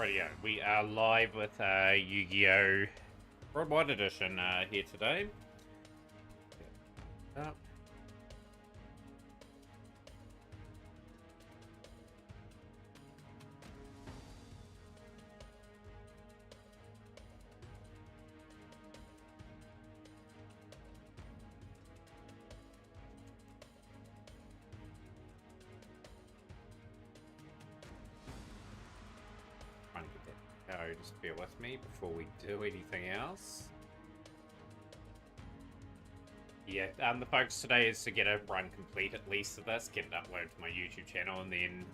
Radio. We are live with Yu-Gi-Oh! Worldwide Edition here today. Up. Just bear with me before we do anything else. Yeah, the focus today is to get a run complete at least of this, get it uploaded to my YouTube channel, and then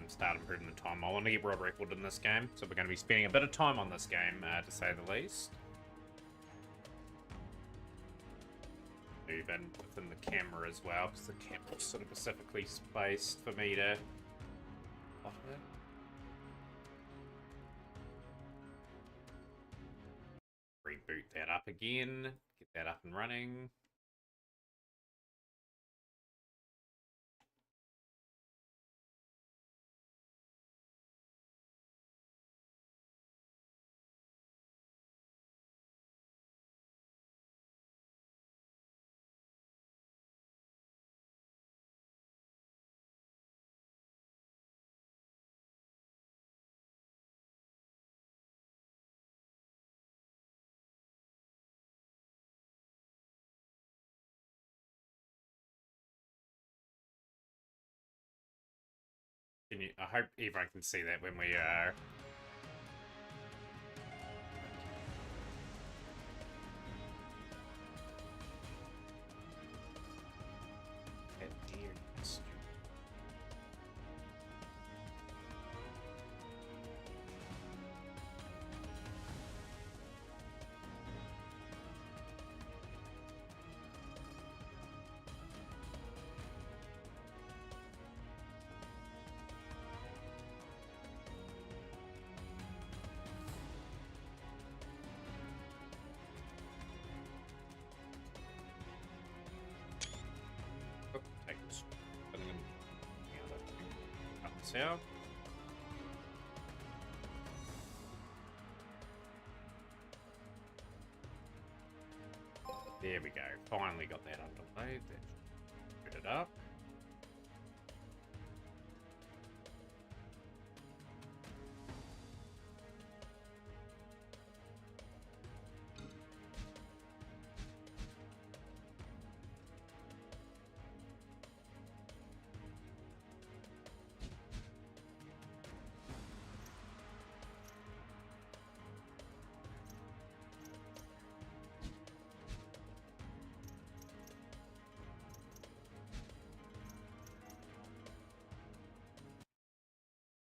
start improving the time. I want to get world record in this game, so we're going to be spending a bit of time on this game, to say the least. Even within the camera as well, because the camera's sort of specifically spaced for me to off it. Reboot that up again, get that up and running. I hope everyone can see that when we are. Out. There we go. Finally got that underway. Let's put it up.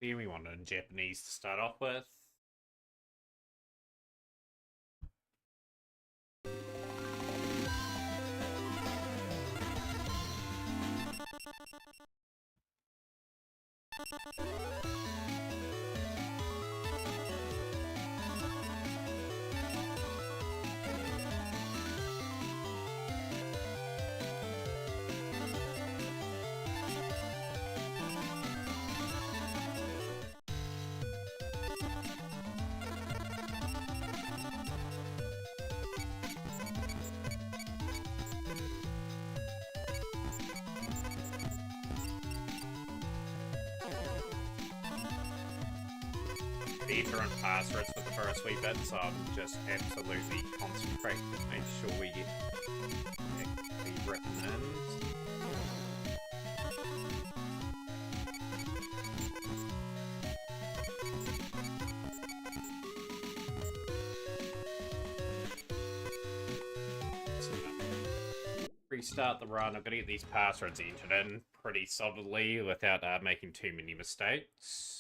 We wanted Japanese to start off with. Beta and passwords for the first wee bit, so I'm just absolutely concentrating to make sure we get actually written in. Restart the run. I've got to get these passwords entered in pretty solidly without making too many mistakes.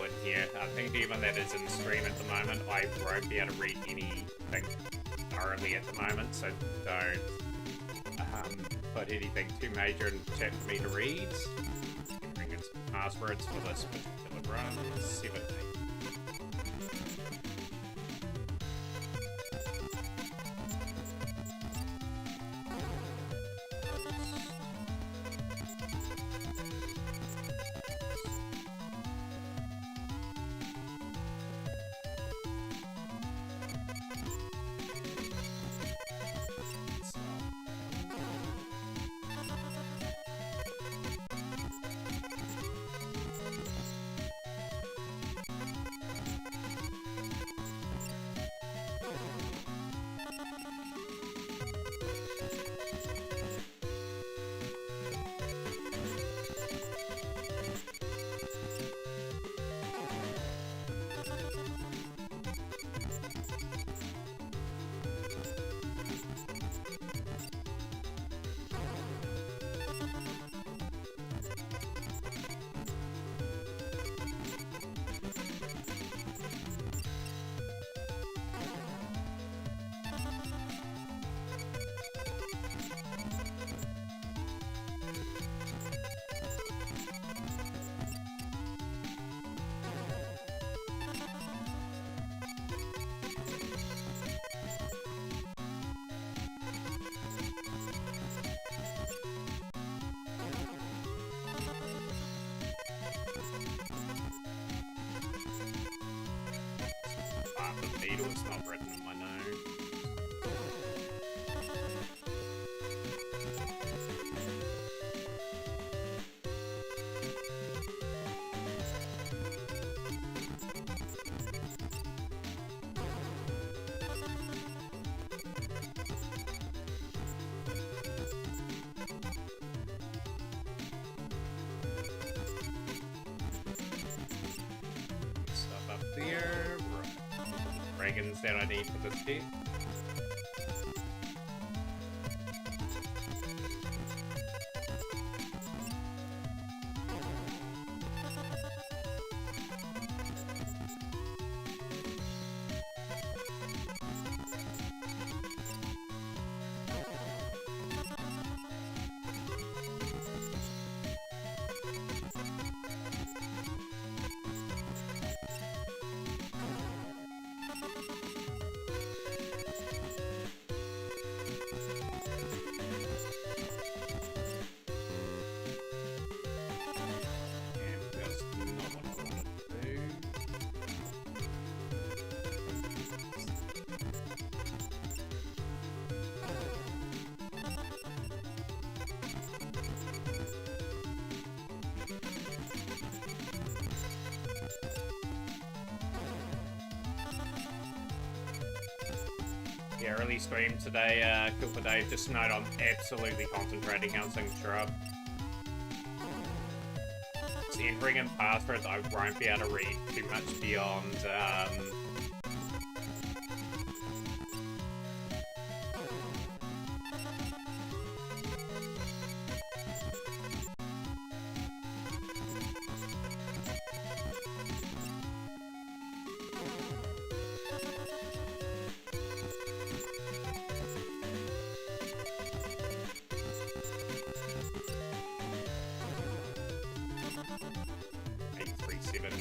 in here. I think given that it's in stream at the moment, I won't be able to read anything thoroughly at the moment, so don't put anything too major in the chat for me to read. Bring in some passwords for this particular run. 7. It's not written in my note. Stuff up there. Dragons that I need for this deck. Yeah, early stream today, Cooper Dave. Just note I'm absolutely concentrating on Sing Shrub. It's entering in passwords I won't be able to read too much beyond, 837.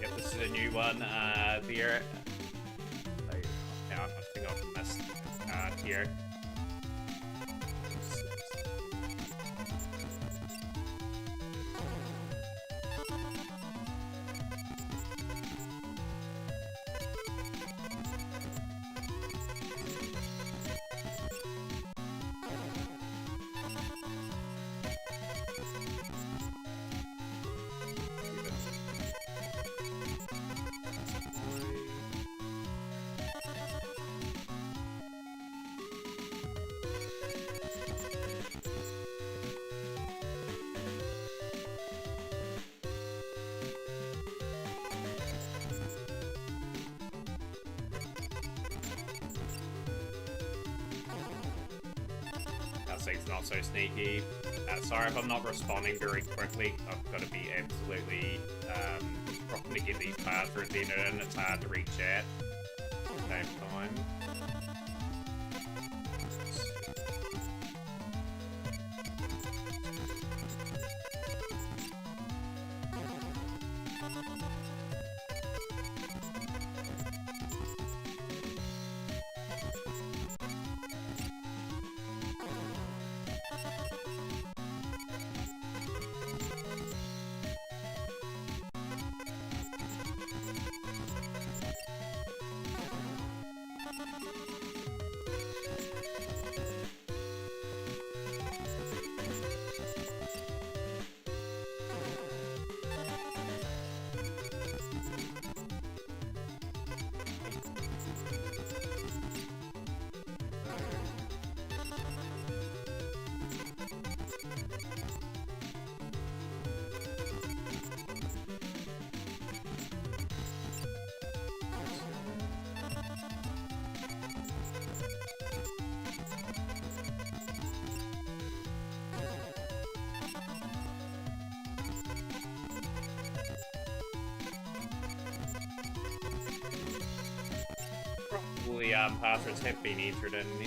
Yep, this is a new one. There. I think I've missed here. 6 not so sneaky. Sorry if I'm not responding very quickly. I've got to be absolutely trying to get these passwords entered in. It's hard to read chat at the same time. Probably passwords have been entered in now.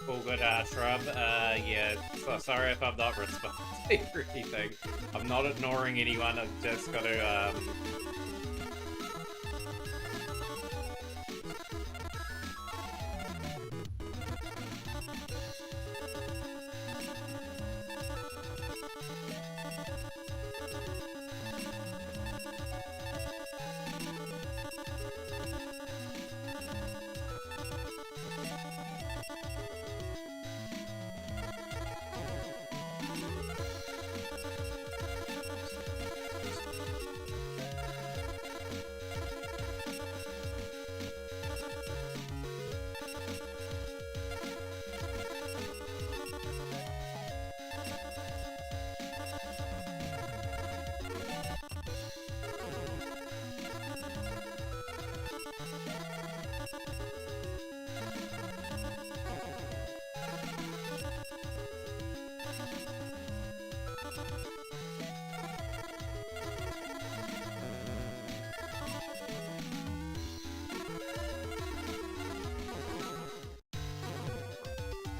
All good, Shrub. Yeah, so sorry if I'm not responding or anything. I'm not ignoring anyone, I've just got to,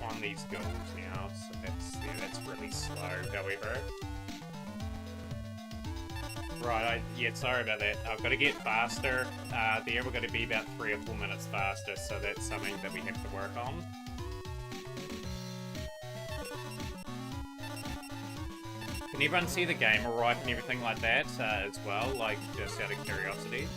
on these goals now, so that's really slow, however. Right, yeah, sorry about that. I've got to get faster. There we're going to be about 3 or 4 minutes faster, so that's something that we have to work on. Can everyone see the game alright and everything like that as well, like just out of curiosity?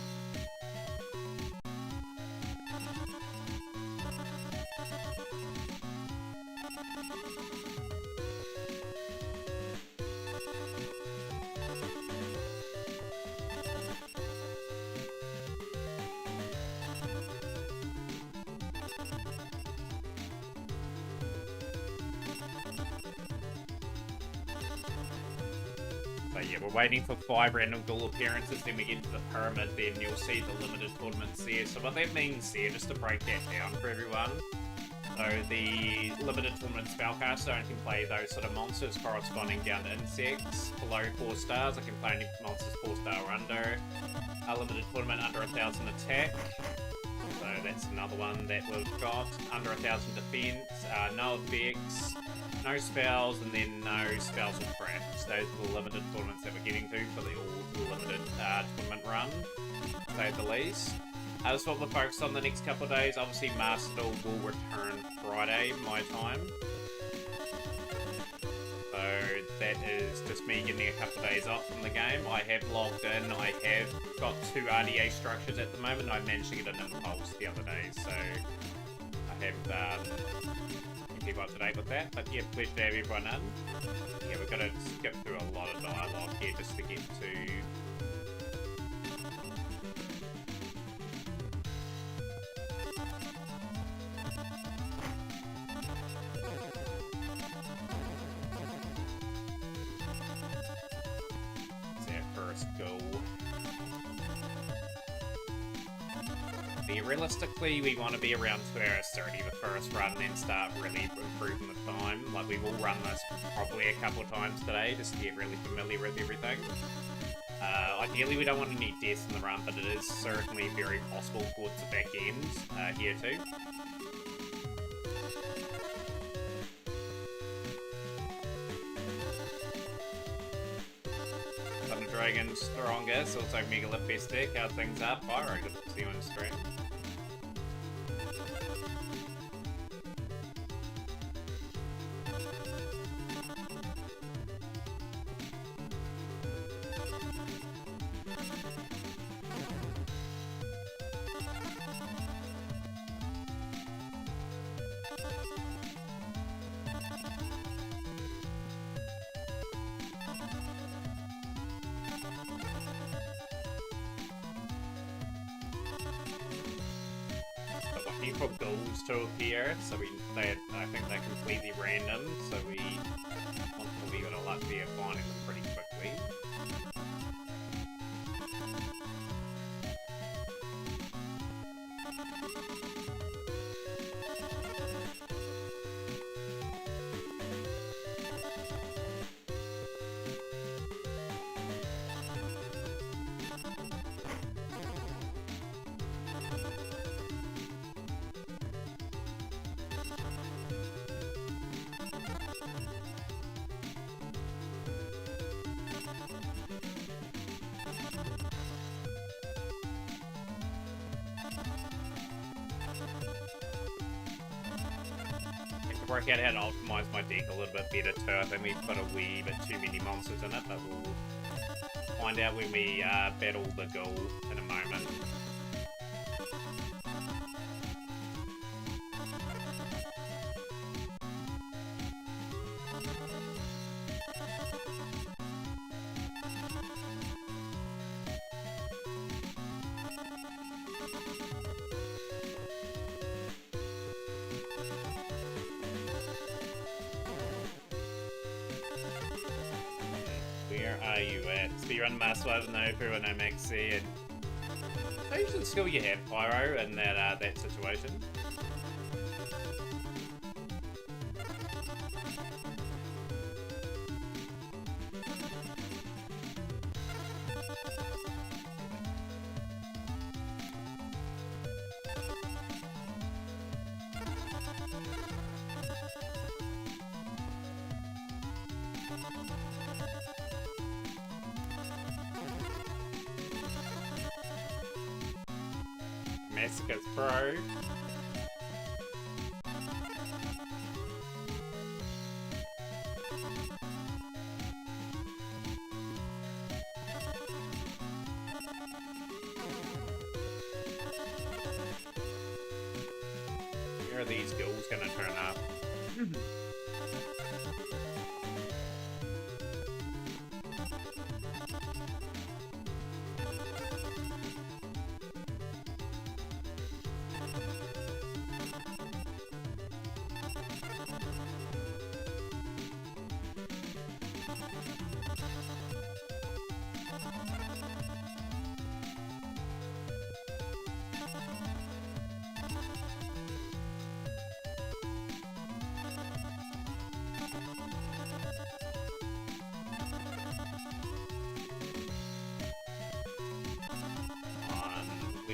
But yeah, we're waiting for 5 random ghoul appearances, then we get to the pyramid, then you'll see the limited tournaments there. So what that means there, just to break that down for everyone, so the limited tournament spellcaster only can play those sort of monsters corresponding down to insects below 4 stars. I can play any monsters 4 star or under. A limited tournament under 1,000 attack. So that's another one that we've got. Under 1,000 defense, no effects, no spells, and then no spells or traps. Those are the limited tournaments that we're getting to for the all-limited tournament run, to say the least. That's what we're focused on the next couple of days. Obviously, Master Duel will return Friday, my time. So that is just me getting a couple of days off from the game. I have logged in. I have got 2 RDA structures at the moment. I managed to get an impulse the other day, so I have keep up to date with that. But yeah, pleasure to have everyone in. Yeah, we've got to skip through a lot of dialogue here just to get to. Realistically, we want to be around 2 hours 30 the first run, then start really improving the time. Like, we will run this probably a couple of times today just to get really familiar with everything. Ideally, we don't want any deaths in the run, but it is certainly very possible towards the back end here too. Thunder Dragon strongest, also Megalopestic. How things are? Pyro, good to see you on the stream. For goals to appear, so I think they're completely random, so we want to leave it a lot via finding them pretty quickly. Work out how to optimize my deck a little bit better too. I think we've got a wee bit too many monsters in it, but we'll find out when we battle the ghoul in a moment. Where are you at? Speedrun Master Wave no through an MXC, and how usually the skill you have, Pyro, in that situation? Massacre's Pro. Where are these ghouls gonna turn up?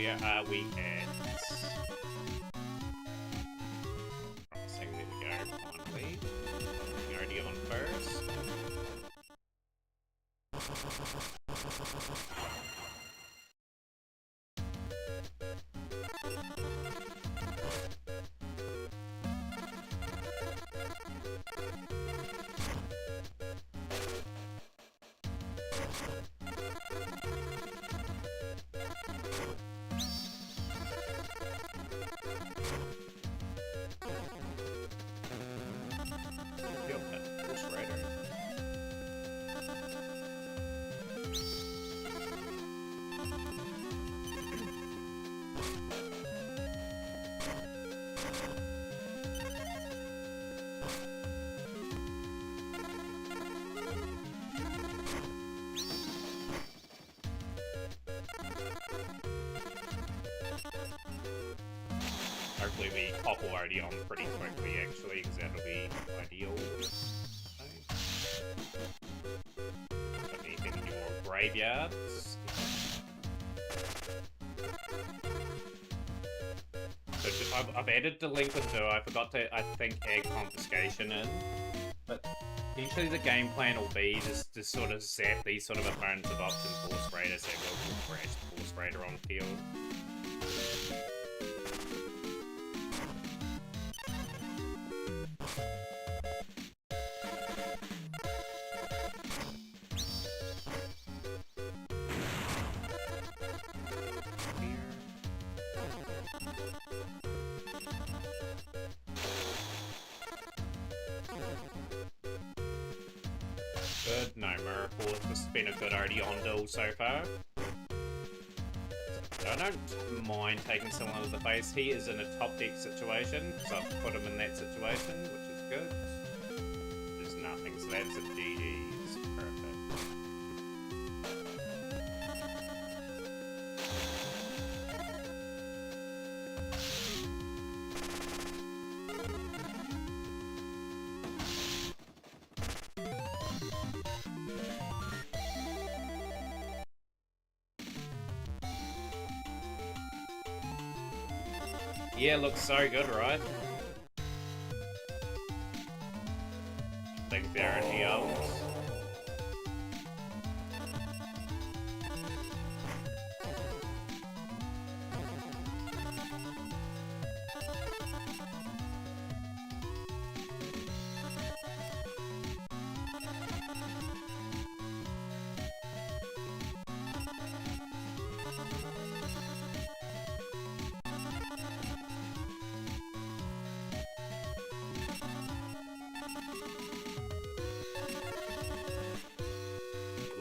where are we at? Crossing, there we go, finally. I'm already on first. Hopefully we pop already on pretty quickly, actually, because that'll be ideal. Got anything in your graveyards? So I've added Delinquent Duo. I forgot to, I think, add Confiscation in. But eventually the game plan will be just to sort of zap these sort of opponents of option Force Raiders that will crash the Force Raider on field. Good, no Miracles. This has been a good RD on duel so far. So I don't mind taking someone to the face. He is in a top deck situation, so I've put him in that situation, which is good. There's nothing, so that's a GG's. Perfect. Yeah, looks so good, right? Big Baron heals.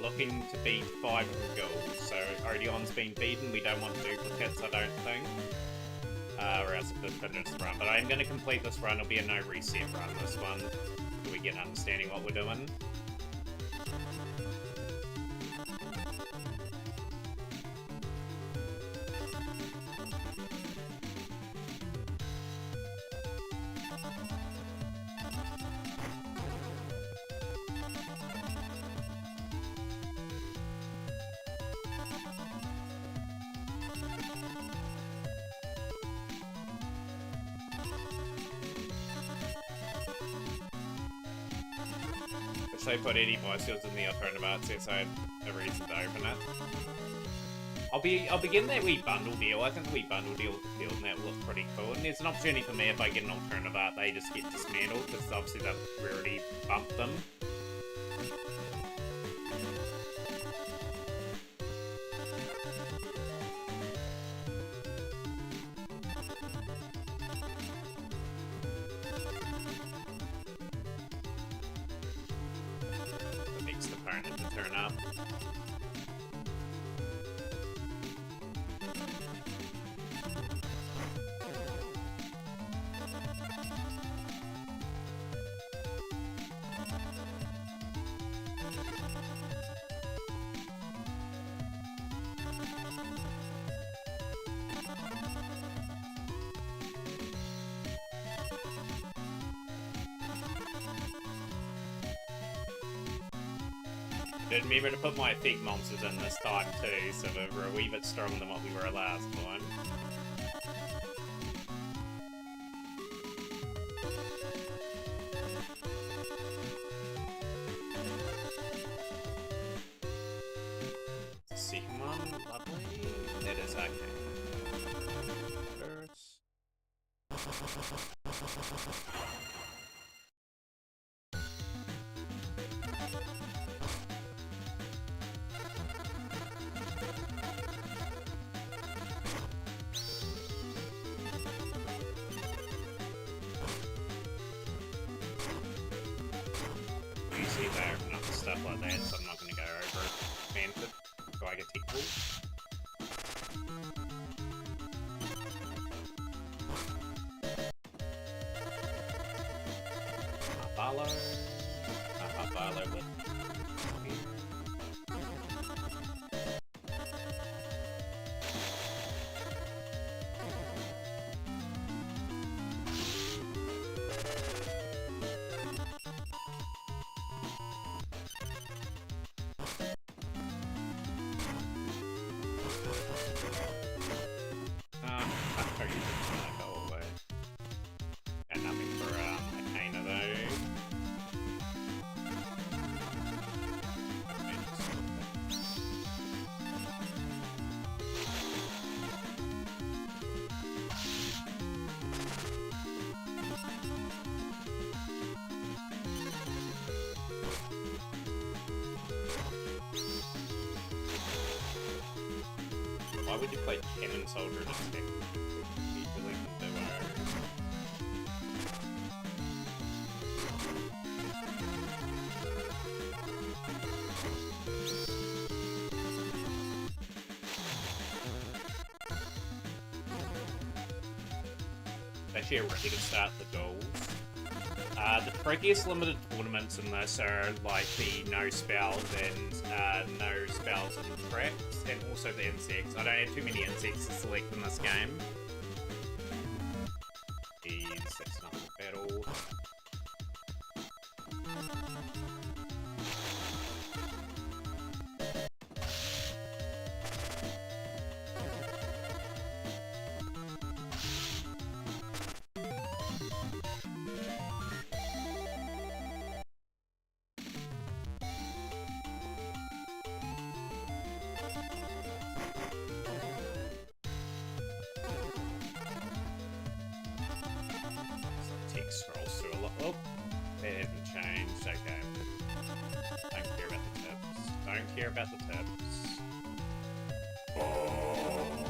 Looking to beat 5 goals, so Odeon's been beaten. We don't want duplicates, I don't think. Or else it could finish this run. But I'm going to complete this run. It'll be a no reset run, this one. So we get an understanding what we're doing. If they put any Biseals in the alternative art sets, I have a reason to open it. I'll be getting that wee bundle deal. I think the wee bundle deal with the field and that will look pretty cool. And there's an opportunity for me if I get an alternative art, they just get dismantled, because obviously they've already bumped them. To turn up. Did remember to put my effect monsters in this time too, so we're a wee bit stronger than what we were last time. Second one, lovely. That is okay. First. Usually they open up stuff like that, so I'm not going to go over it. Manfred, Geiger Tech Ball. Barlow. Barlow with. Go away. And nothing for Arcana though. Why would you play Cannon Soldier and expect easily to do Actually, a really good start the goals. The trickiest limited tournaments in this are like the no spells and no spells and traps, and also the insects. I don't have too many insects to select in this game. That's not the battle. Scrolls through a lot. Oh, it hasn't changed. Okay. Don't care about the tips. Don't care about the tips. Oh.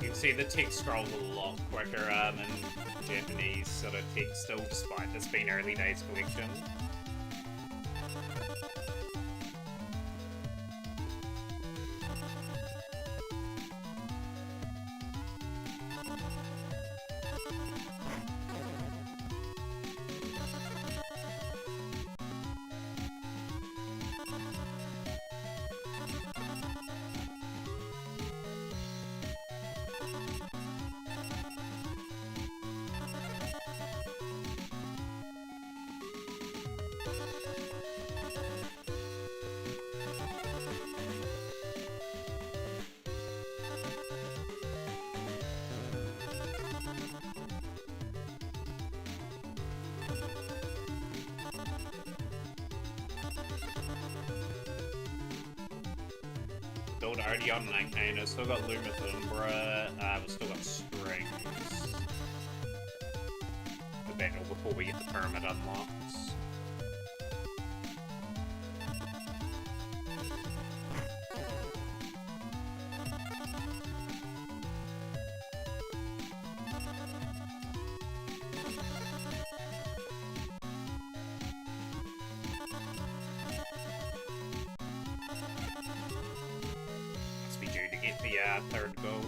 You can see the text scrolls a lot quicker in Japanese sort of text still, despite this being early days collection. Build already on Arcana, still got Lumith Umbra, we've still got Strings. The battle before we get the Pyramid unlocks. our third goal.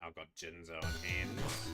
I've got Jinzo on hands.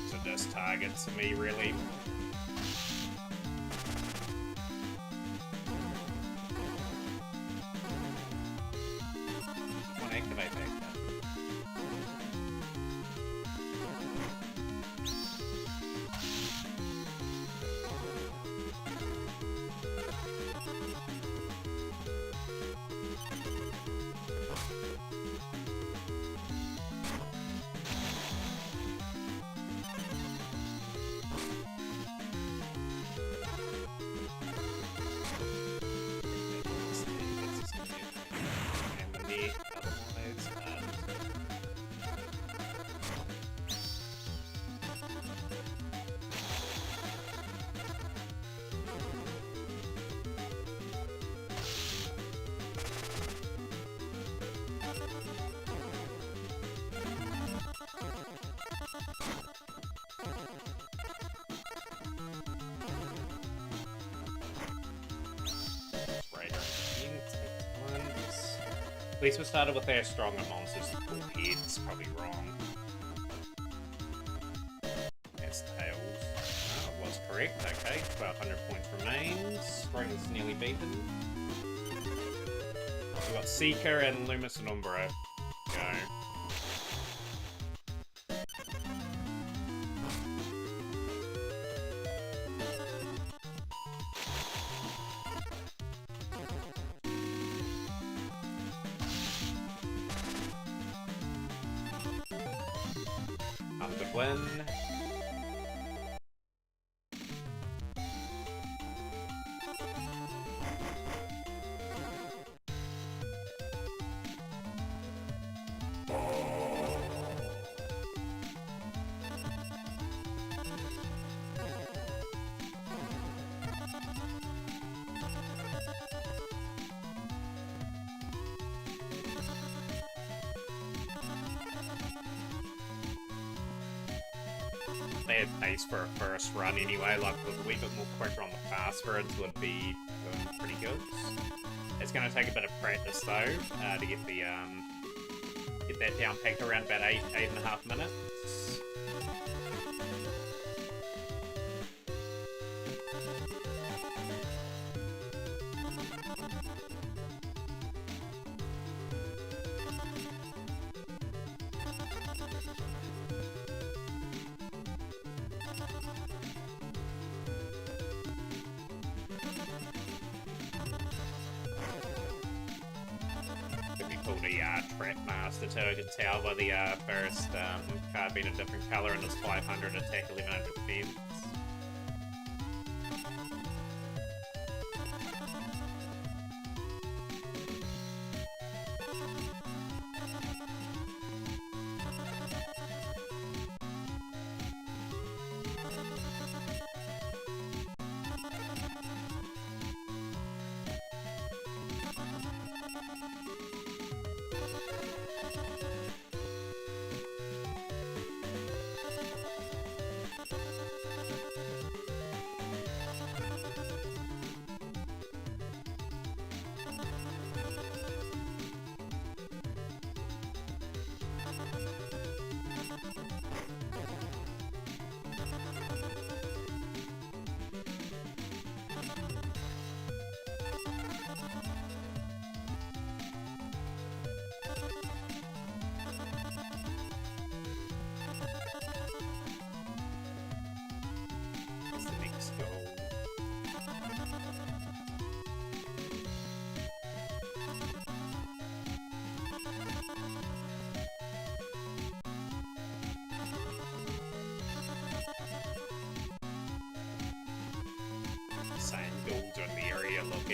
So just targets me, really. Want to activate that? At least we started with our stronger monsters. Full heads, probably wrong. That's tails. Oh, it was correct. Okay, 1200 points remains. Spring's nearly beaten. We've got Seeker and Lumis and Umbra. Go. Good win. They had pace for a first run anyway, like with a wee bit more quicker on the fast roads would be pretty good. It's going to take a bit of practice though to get the get that down packed around about 8.5 minutes. Pulled a Trap Master too, I can tell by the first card being a different colour and it's 500 attack, 1100 defense.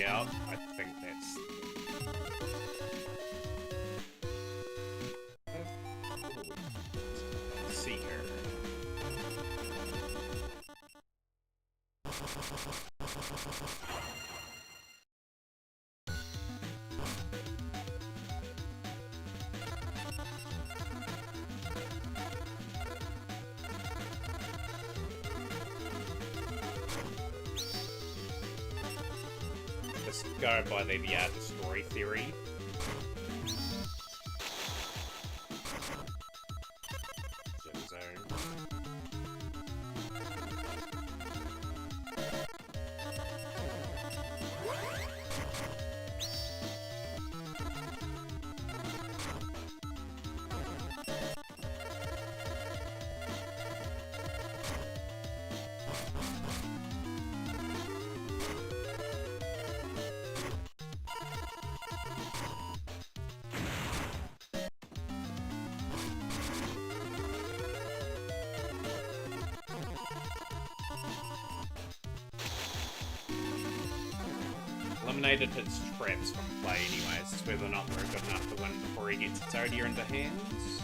out. I think that's... Seeker. Let's go by the story theory. Gem zone. Eliminated its traps from play anyways. It's whether or not we're good enough to win before he gets Exodia into hands.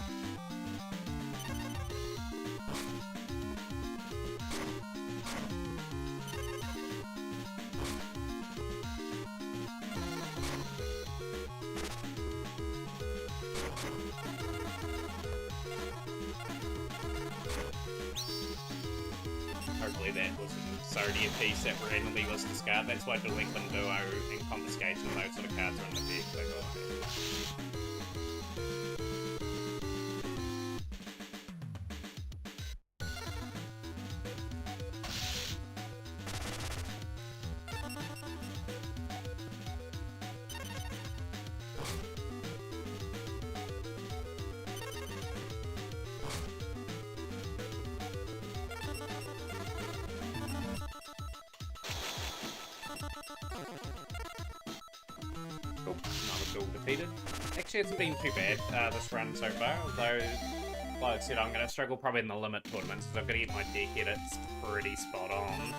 Hopefully that wasn't Exodia piece that randomly was discarded. That's why Delinquent Duo and Confiscation and those sort of cards are in the deck. They got defeated. Actually, it's been too bad this run so far, although, like I said, I'm going to struggle probably in the limit tournaments because I've got to get my deck edits pretty spot on.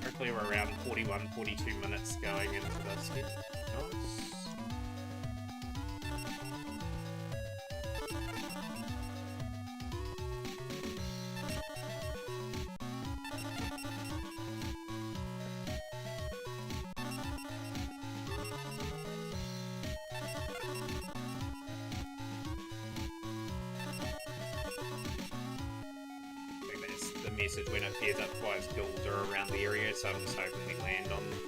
Hopefully we're around 41, 42 minutes going into this. Nice. message when it appears up twice guilds are around the area, so I'm just hoping we land on there.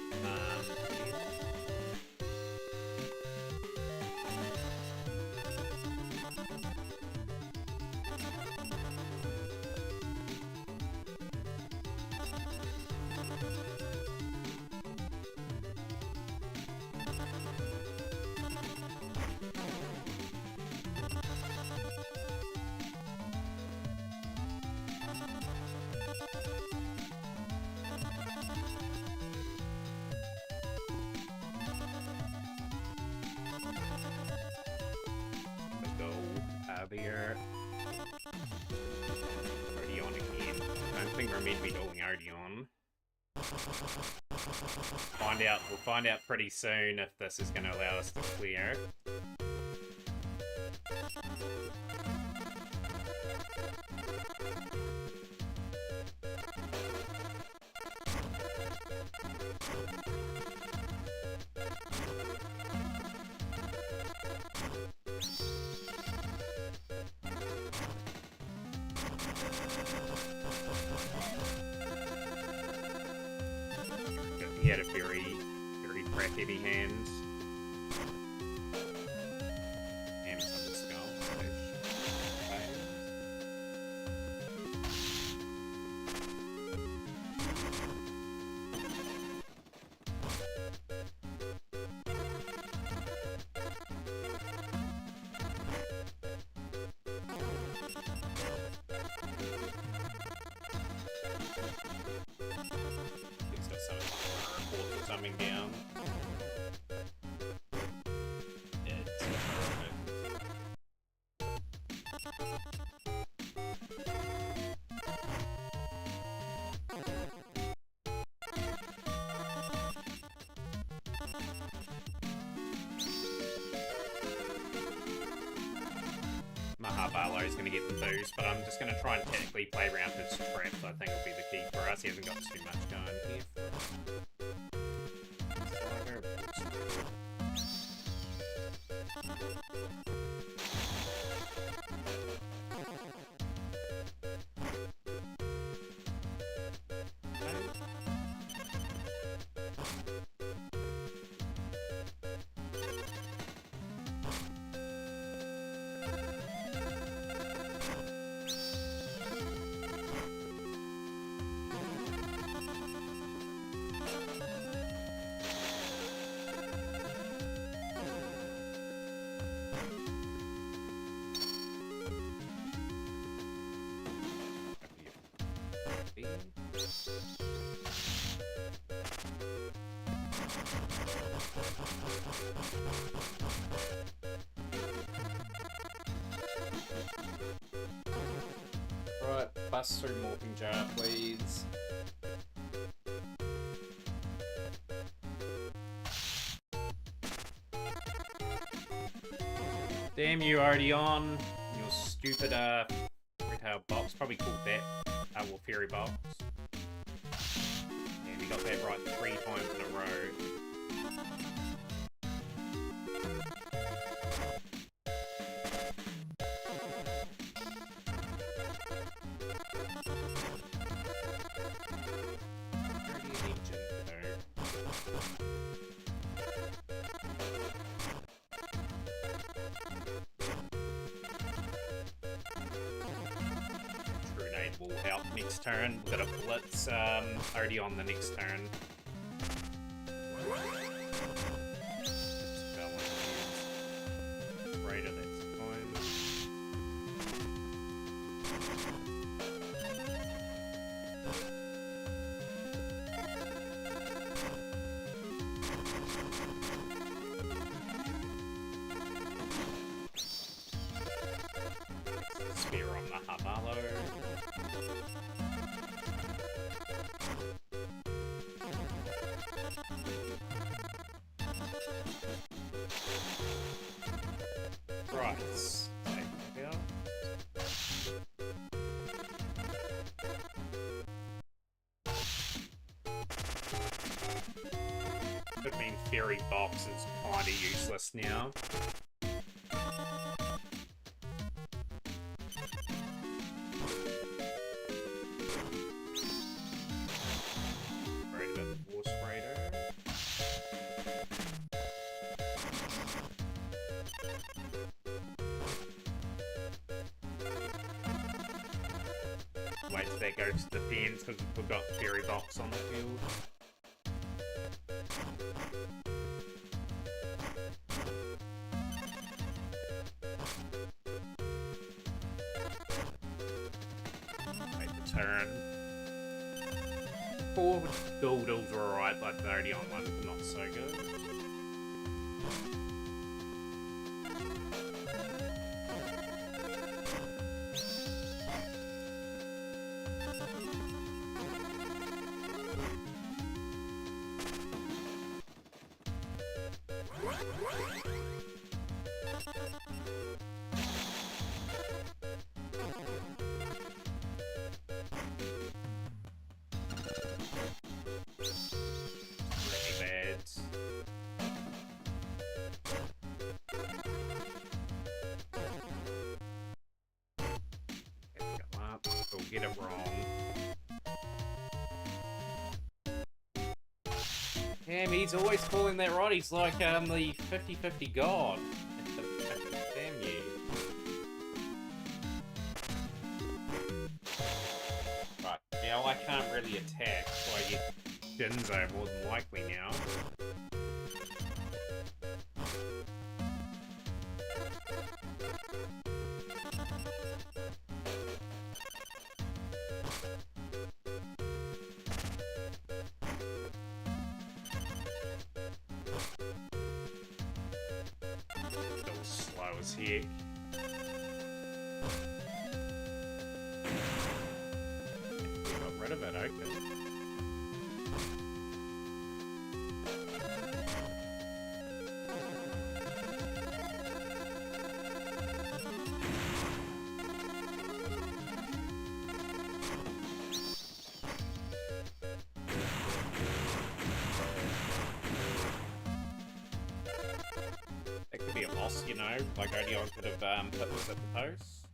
Ardeon again. I don't think we're meant to be doing Ardeon. We'll find out pretty soon if this is going to allow us to clear. He had a very crack heavy hands. Hammers on the skull. Coming down. It's perfect. Mahabalo is going to get the boost, but I'm just going to try and technically play around his traps. I think will be the key for us. He hasn't got too much going here for us. Right, bust through Morphing Jar, please. Damn you, Ardeon. Your stupid, retail box. Probably called that, well, Fairy Box. Yeah, we got that right 3 times in a row. Will help next turn. We've got a blitz already on the next turn. Right at that point. Spear on the Habalo. Right, take it out. Could mean Fairy Box is kinda useless now. that goes to the fence because we've got Fairy Box on the field. Make the turn. Forward Doodles are alright, but the only on one not so good. Get it wrong. Damn, he's always calling that right. He's like the 50-50 god. Damn you. Right, now I can't really attack, so I get Jinzo more than likely now. Here. Got rid of it, okay. Be a loss, you know, like Odeon could have put this at the post.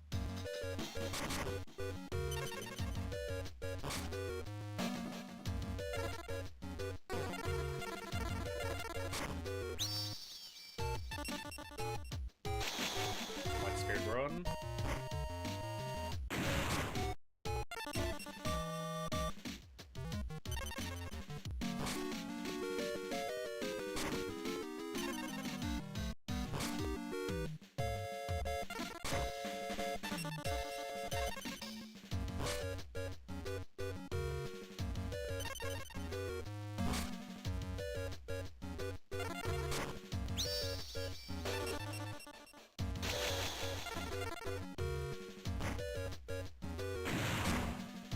White Spirit Run.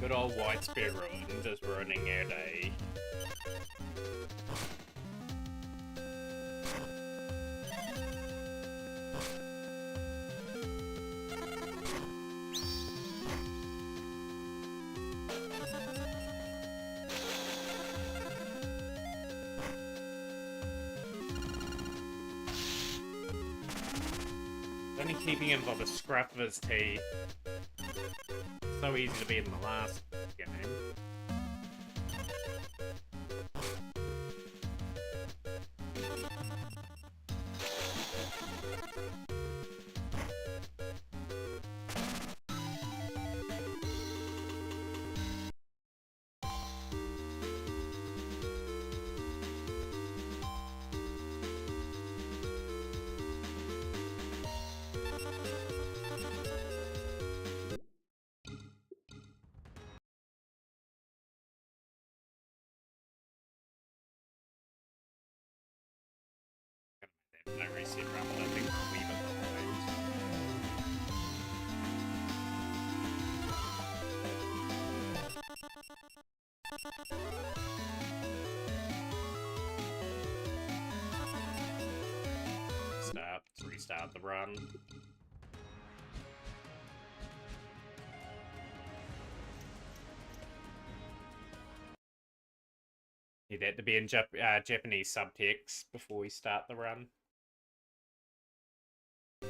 Good old White Spirit Ruin, just running out a... Only keeping him by the scruff of his teeth. So easy to be in the last game. No reset run, but I think we'll leave it restart the run. Need that to be in Japanese subtext before we start the run. Oh,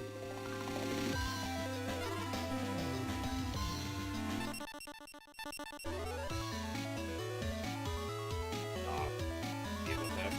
deal with that.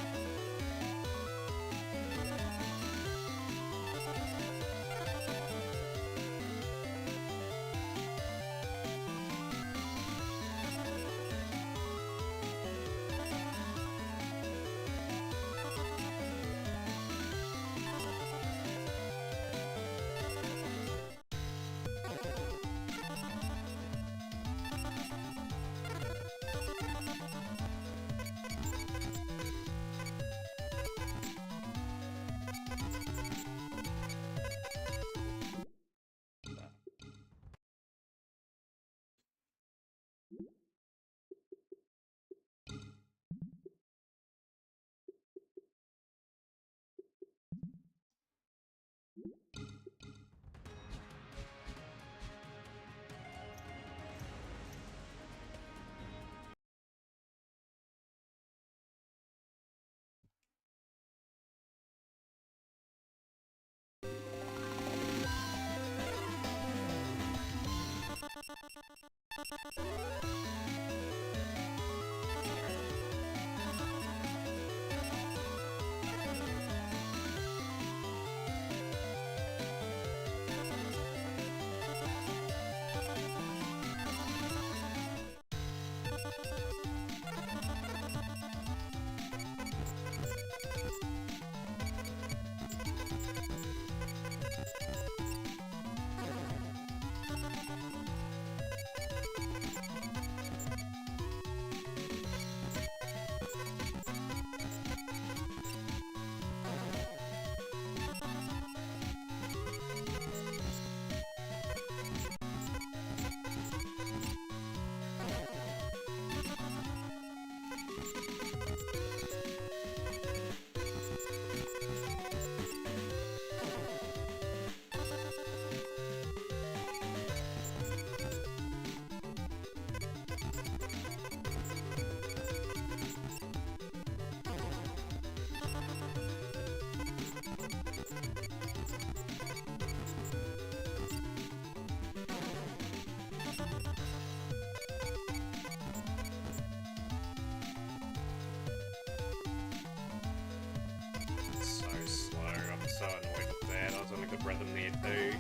So slow. I'm so annoyed with that. I was on a good rhythm there too.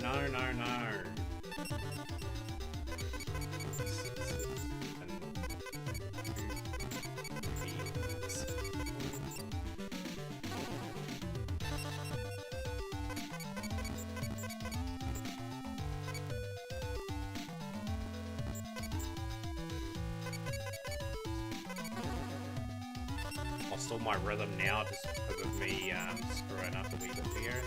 No, no, no, no. lost all my rhythm now just because of me screwing up a wee bit here.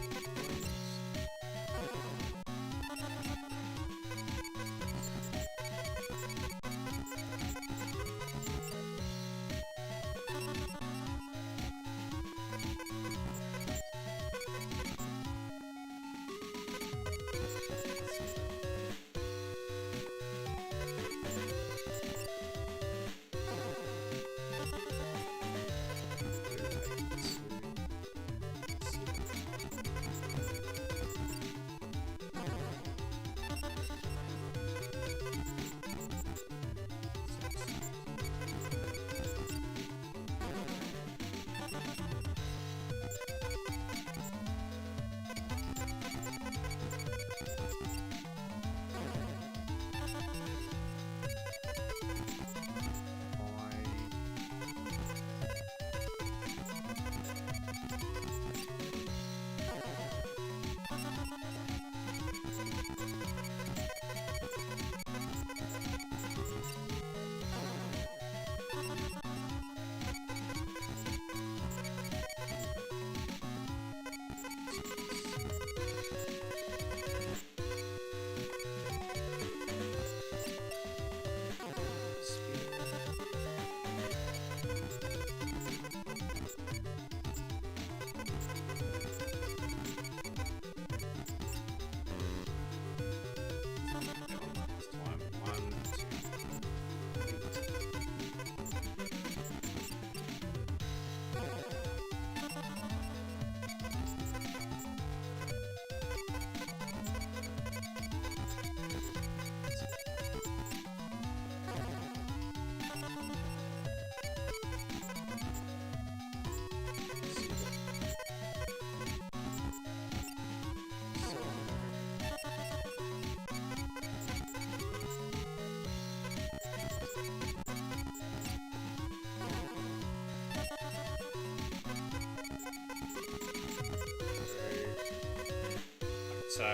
So,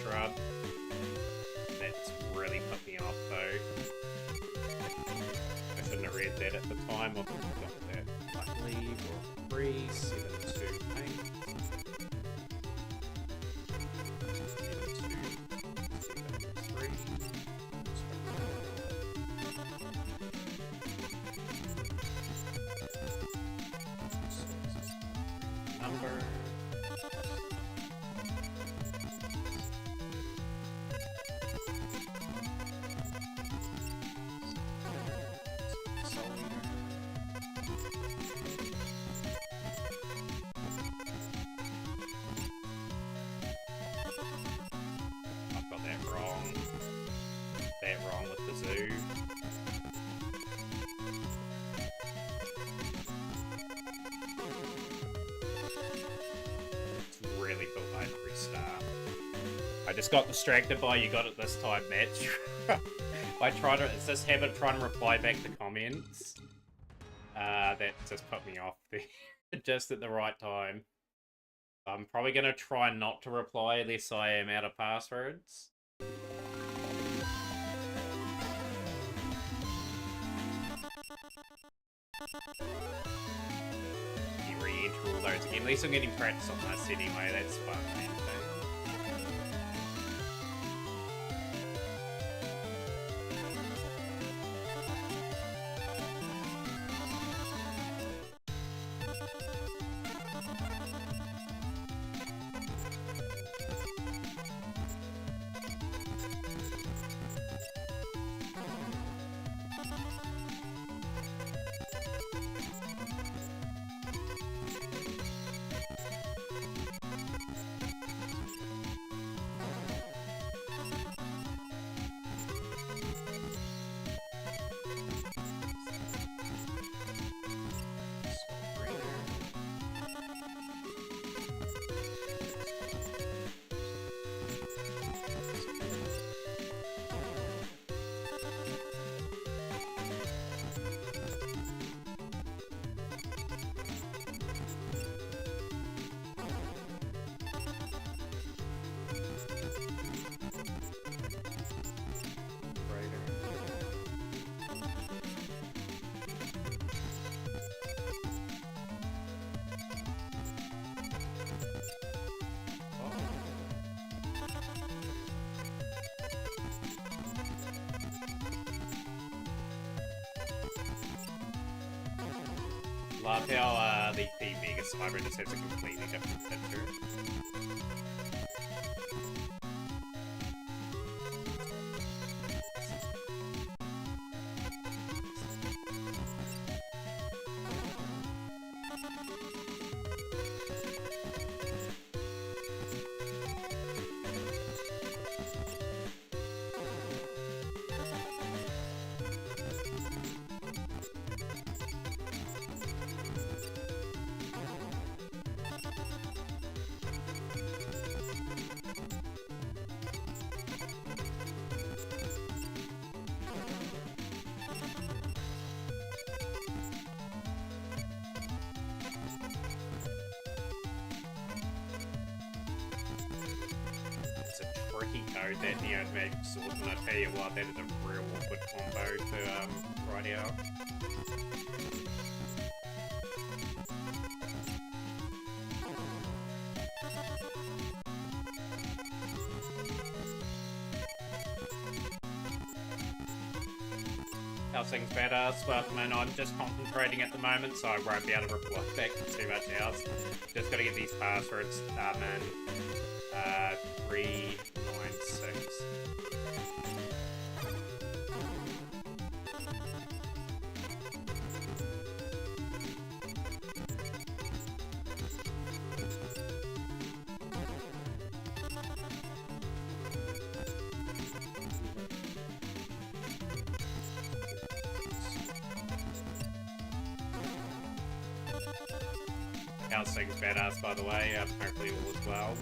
Shrub, that's really put me off though. I shouldn't have read that at the time. I could have got that. Like leave or free, 7-2 paint. 7-2, number. Wrong with the zoo. It's really built like a restart. I just got distracted by you got it this time, Mitch. It's this habit of trying to reply back to comments. That just put me off there just at the right time. I'm probably gonna try not to reply unless I am out of passwords. You re-enter all those again. At least I'm getting practice on this anyway, that's fun. love how the Mega Cyber just has a completely different picture. Tricky code that Neon Magic Sword, and I tell you what, that is a real awkward combo to write out. Helsing's badass, but man, I'm just concentrating at the moment, so I won't be able to reply back to too much else. Just gotta get these passwords, man. 396. Helsing's badass, by the way, hopefully all is well.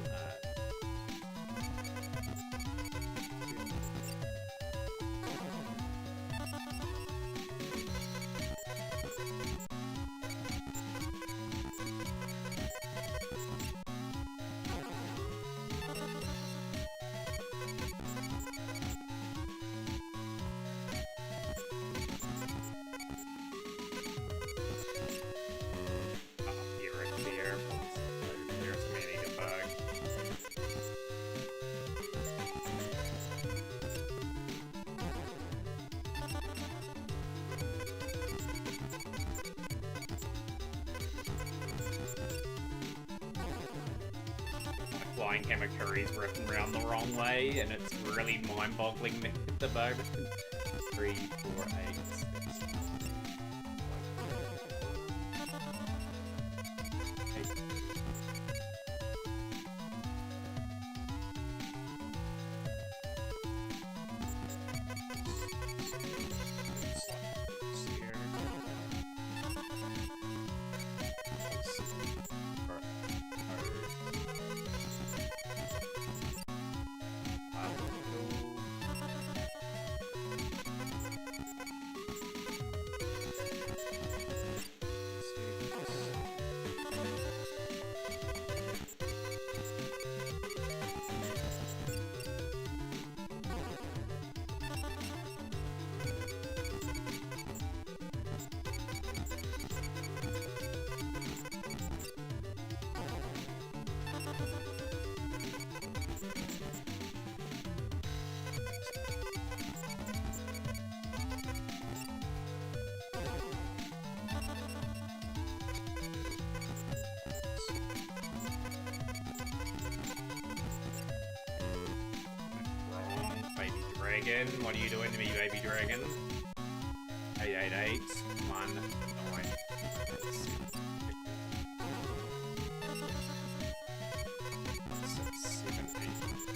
Flying Kamakuri's ripping around the wrong way, and it's really mind-boggling at the moment. 3, 4, 8, 6. Dragon, what are you doing to me, baby dragon? 888 1 9 6 7 8 7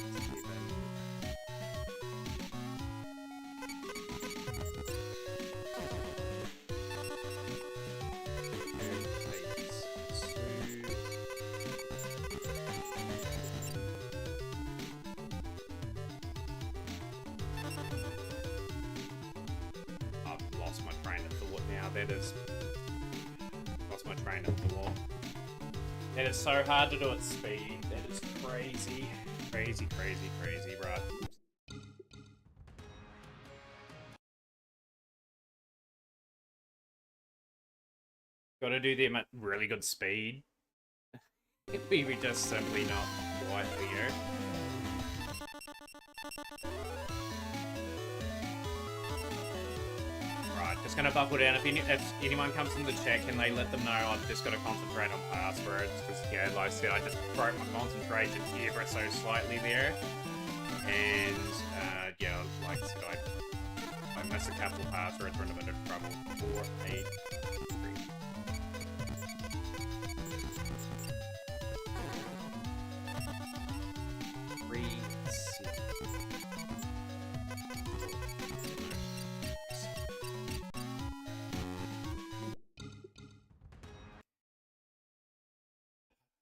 That is... lost my train of thought. That is so hard to do at speed. That is crazy. Crazy, crazy, crazy, right? Gotta do them at really good speed. We were just simply not quite here. Right, Just gonna buckle down. If anyone comes in the chat, can they let them know I've just got to concentrate on passwords? Because, yeah, like I said, I just broke my concentration ever so slightly there. And, yeah, like I said, I missed a couple of passwords, we're in a bit of trouble. 4, 8, 3, 7.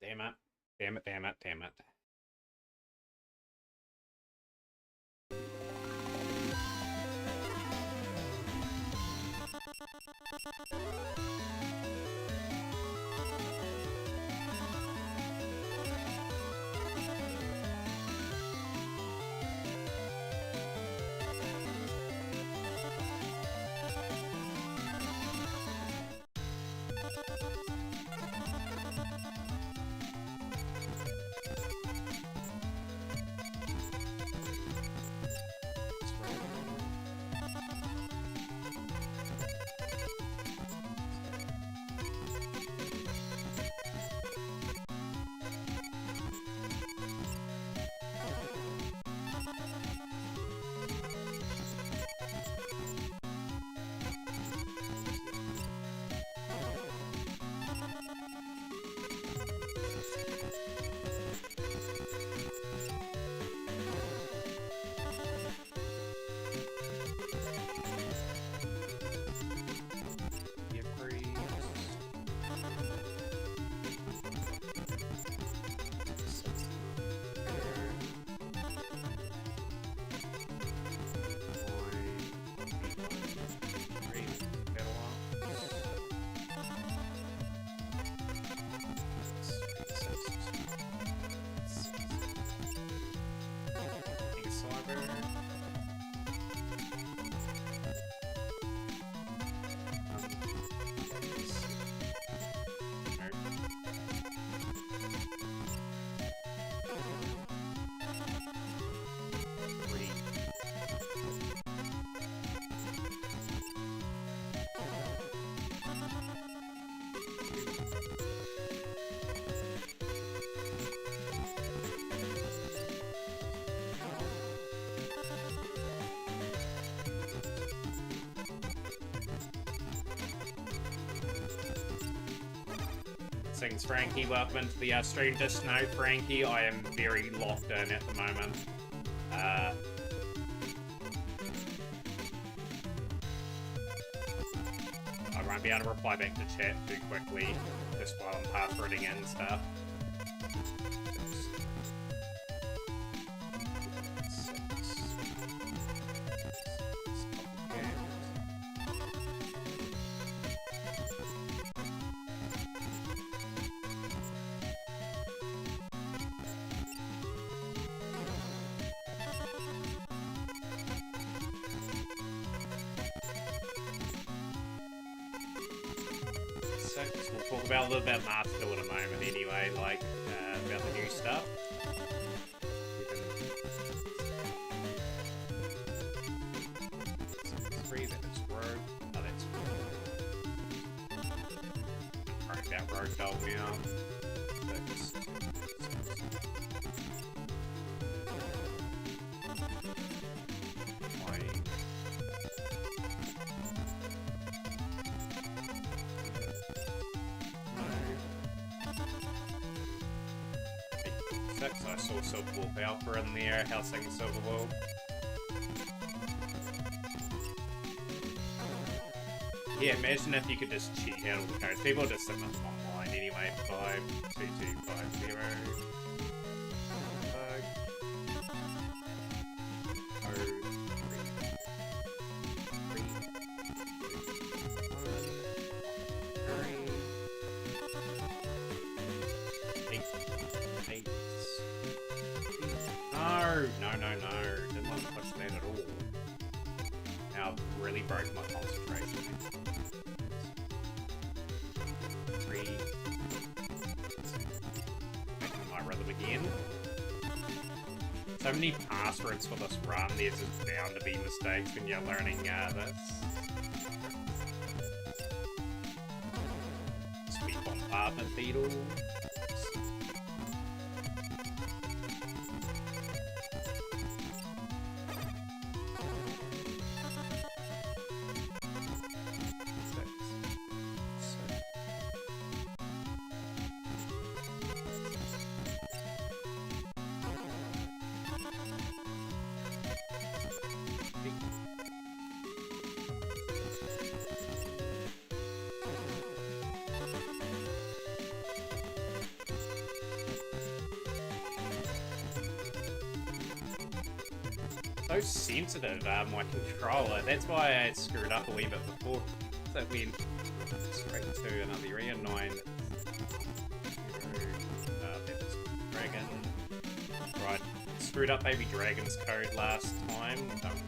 Damn it. Damn it, damn it, damn it. Thanks, Frankie. Welcome into the stream. Just know, Frankie, I am very locked in at the moment. I won't be able to reply back to chat too quickly, just while I'm passwording in and stuff. We'll talk about a little bit about Masterville in a moment anyway, like, about the new stuff. Three, that's Rogue. Oh, that's Rogue. That Rogue doll now. I saw Silverwolf Alpha in there, Helsing Silverwolf. Yeah, imagine if you could just cheat out all the codes. People are just sitting online anyway. 52250. No. Didn't want to push that at all. Now I've really broke my concentration. 3. Making my rhythm again. So many passwords for this run, there's just bound to be mistakes when you're learning this. apartment beetle. So sensitive, my controller. That's why I screwed up a wee bit before. So we went straight to another area. 9. Dragon. Right. Screwed up Baby Dragon's code last time. Don't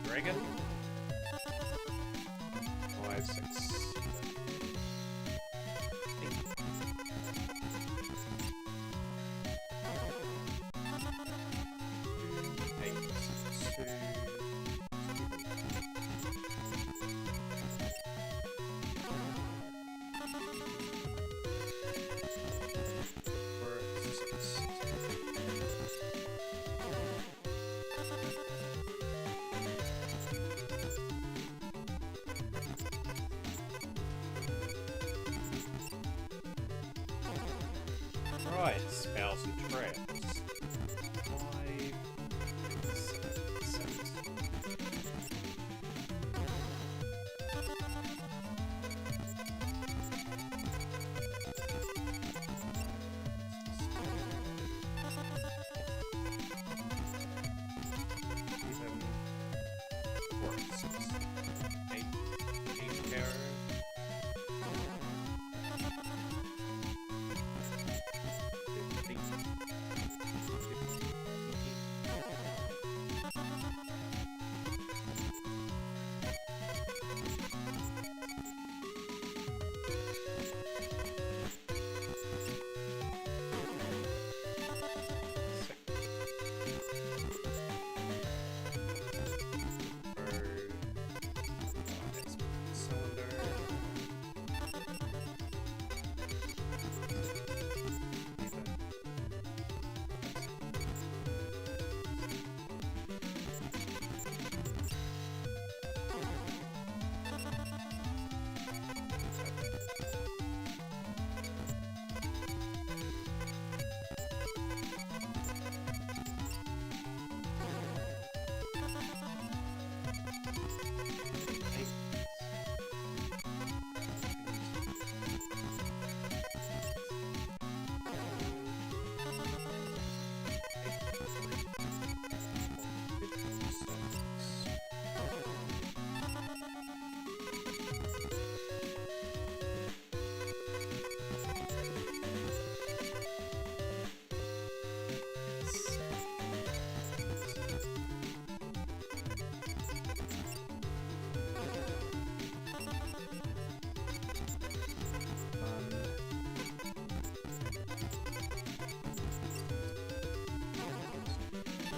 Dragon. 5, 6. Right, spells and traps. 5, 6.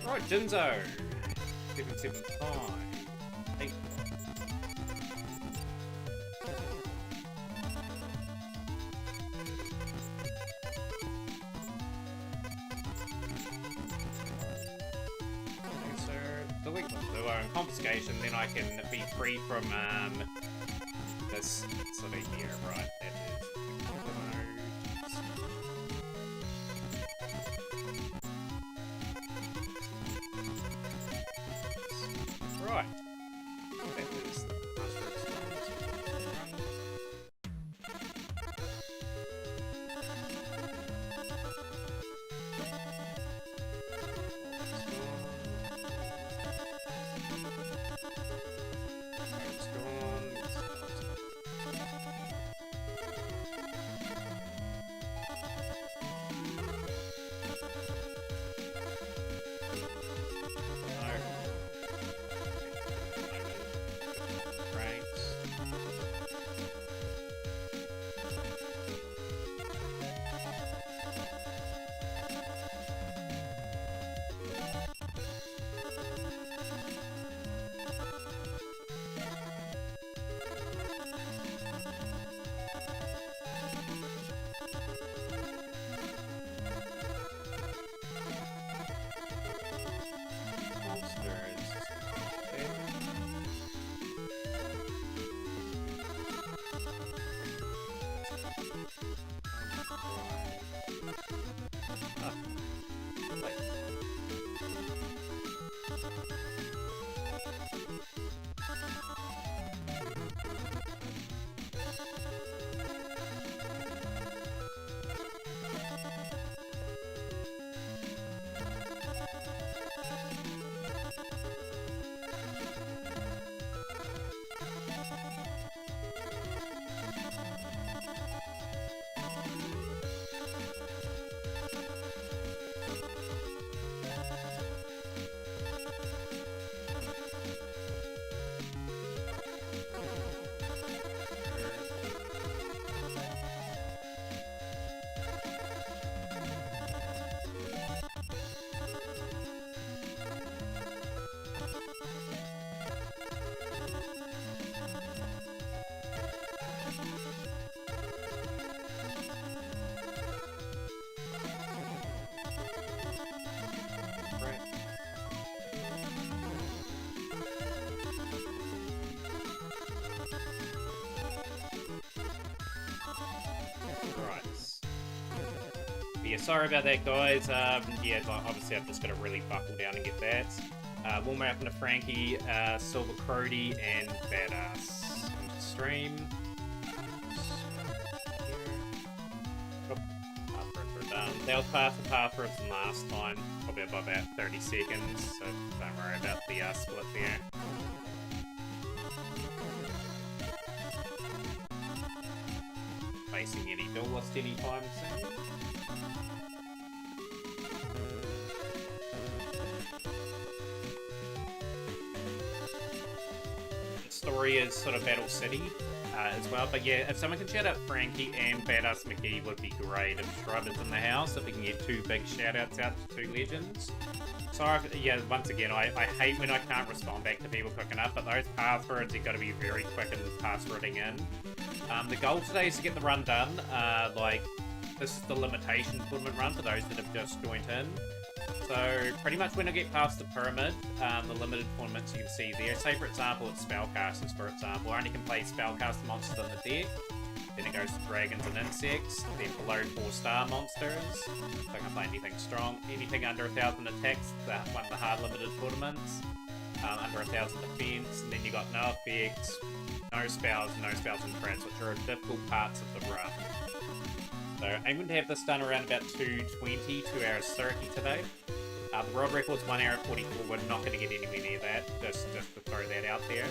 Right, Jinzo. 775. 8. So, delete the Luo and confiscation, then I can be free from this sort of here, right? That is. Right. That is the password. It's gone. Yeah, sorry about that, guys. Yeah, obviously I've just got to really buckle down and get that. Walmart into Frankie, Silver Crody, and Badass into stream. That was past the passwords from last time, probably about 30 seconds, so don't worry about the split there. Facing any bill list anytime soon. The story is sort of Battle City. As well, but yeah, if someone can shout out Frankie and Badass McGee would be great. If Shrub is in the house, if we can get 2 big shout outs out to 2 legends. Sorry, yeah, once again, I hate when I can't respond back to people clicking up, but those passwords, you've got to be very quick in passwording in. The goal today is to get the run done. Like, this is the limitation tournament run for those that have just joined in. So, pretty much when I get past the pyramid, the limited tournaments you can see there, say for example it's spellcasters, for example, I only can play spellcaster monsters on the deck, then it goes to dragons and insects, then below 4-star monsters, so I can play anything strong, anything under 1,000 attacks, one of the hard limited tournaments, under 1,000 defense, and then you got no effects, no spells and traps, which are difficult parts of the run. So I'm going to have this done around about 2:20, 2 hours 30 today. The world record's 1 hour 44. We're not going to get anywhere near that. Just to throw that out there.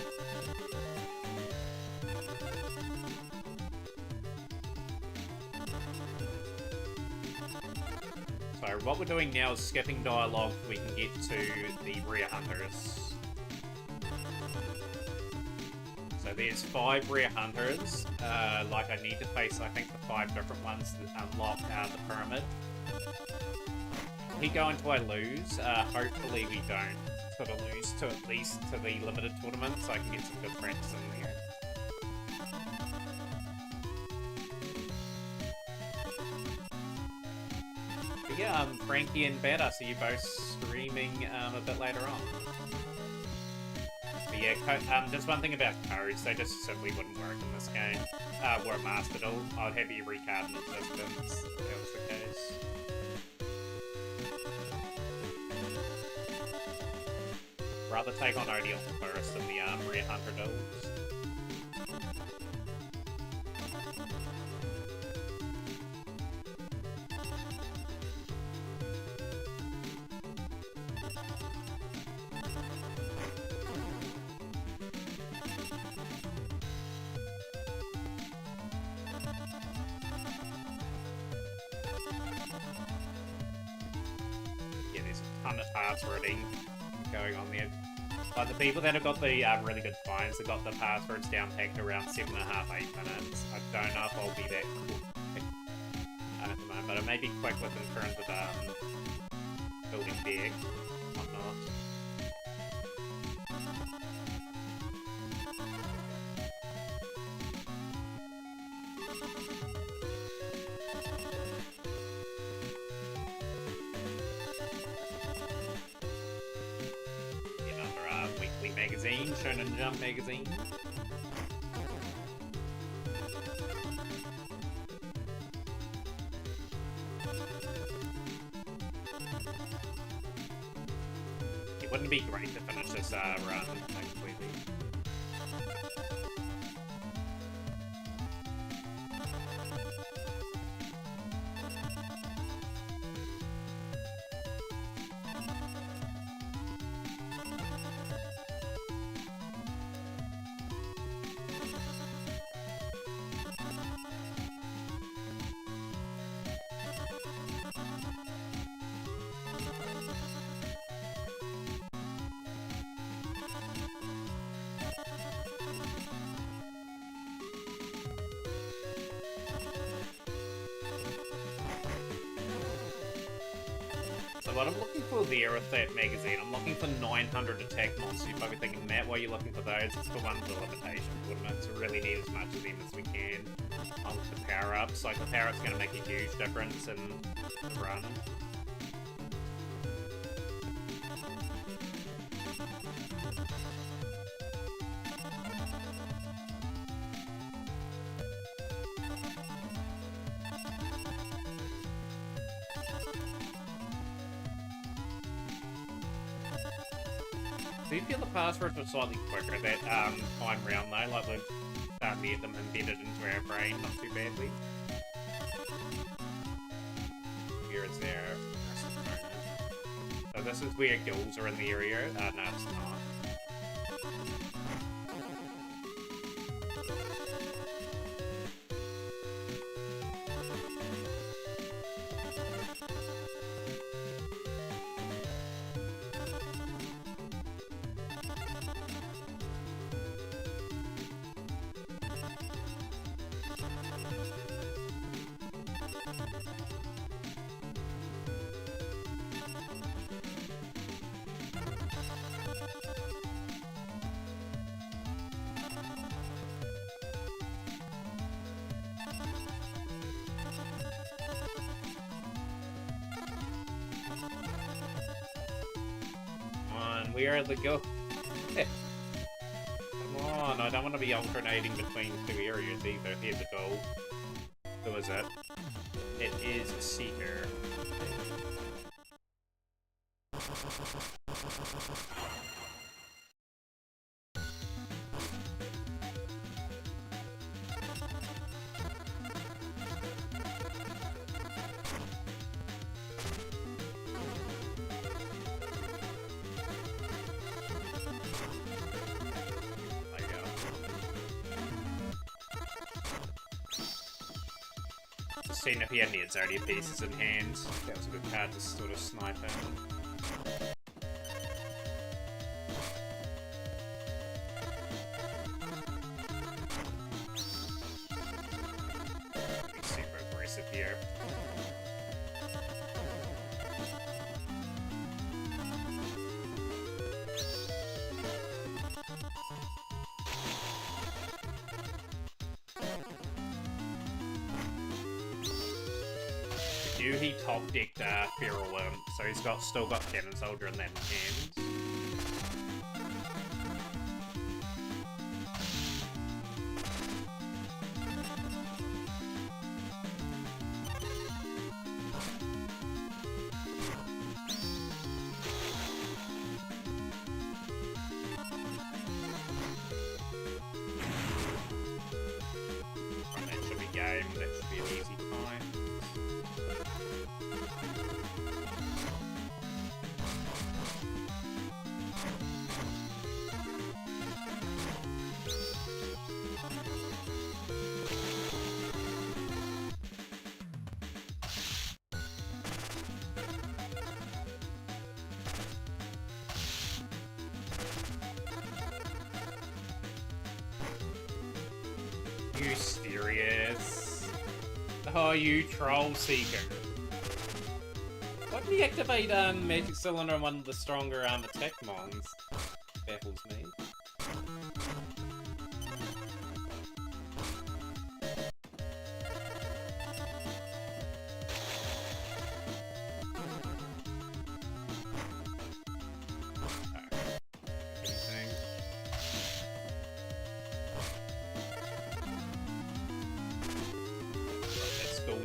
So what we're doing now is skipping dialogue so we can get to the rare hunters. So there's 5 rare hunters. Like I need to face, I think, the 5 different ones that unlock the pyramid. If we go into I lose, hopefully we don't sort of lose to at least to the limited tournament, so I can get some good practice in there. But yeah, Frankie and Badass, are you both streaming a bit later on? But yeah, just one thing about codes, they just simply wouldn't work in this game. Were a master duel, I'd have every card in existence if that was the case. Rather take on Odeon first than the rare hunter duels. Yeah, there's a ton of passwording going on there. Like the people that have got the really good finds, have got the passwords down packed around 7.5, 8 minutes. I don't know if I'll be that quick at the moment, but I may be quick with in terms of building deck, whatnot. Weekly magazine, Shonen Jump magazine. It wouldn't be great to finish this run completely. So what I'm looking for there with that magazine, I'm looking for 900 attack monsters. You're probably thinking that while you're looking for those, it's for one of the limitation tournaments. We really need as much of them as we can with the power-ups. Like the power-up's going to make a huge difference in the run. Do you feel the passwords were slightly quicker that time round though? Like we've started to get them embedded into our brain not too badly. Here it's there. So this is where ghouls are in the area. No, it's not. Where are the go? Come on, I don't want to be alternating between two areas either. Here's the goal. Who is it? It is a Seeker. Seeing if he had any Exodia pieces in hand. That was a good card to sort of snipe him. Be super aggressive here. He top decked Feral Wimp, so he's still got Cannon Soldier in that hand. That should be game. That should be an easy fight. You serious? Oh, you troll seeker. Why did he activate Magic Cylinder on one of the stronger attack mons? Baffles me.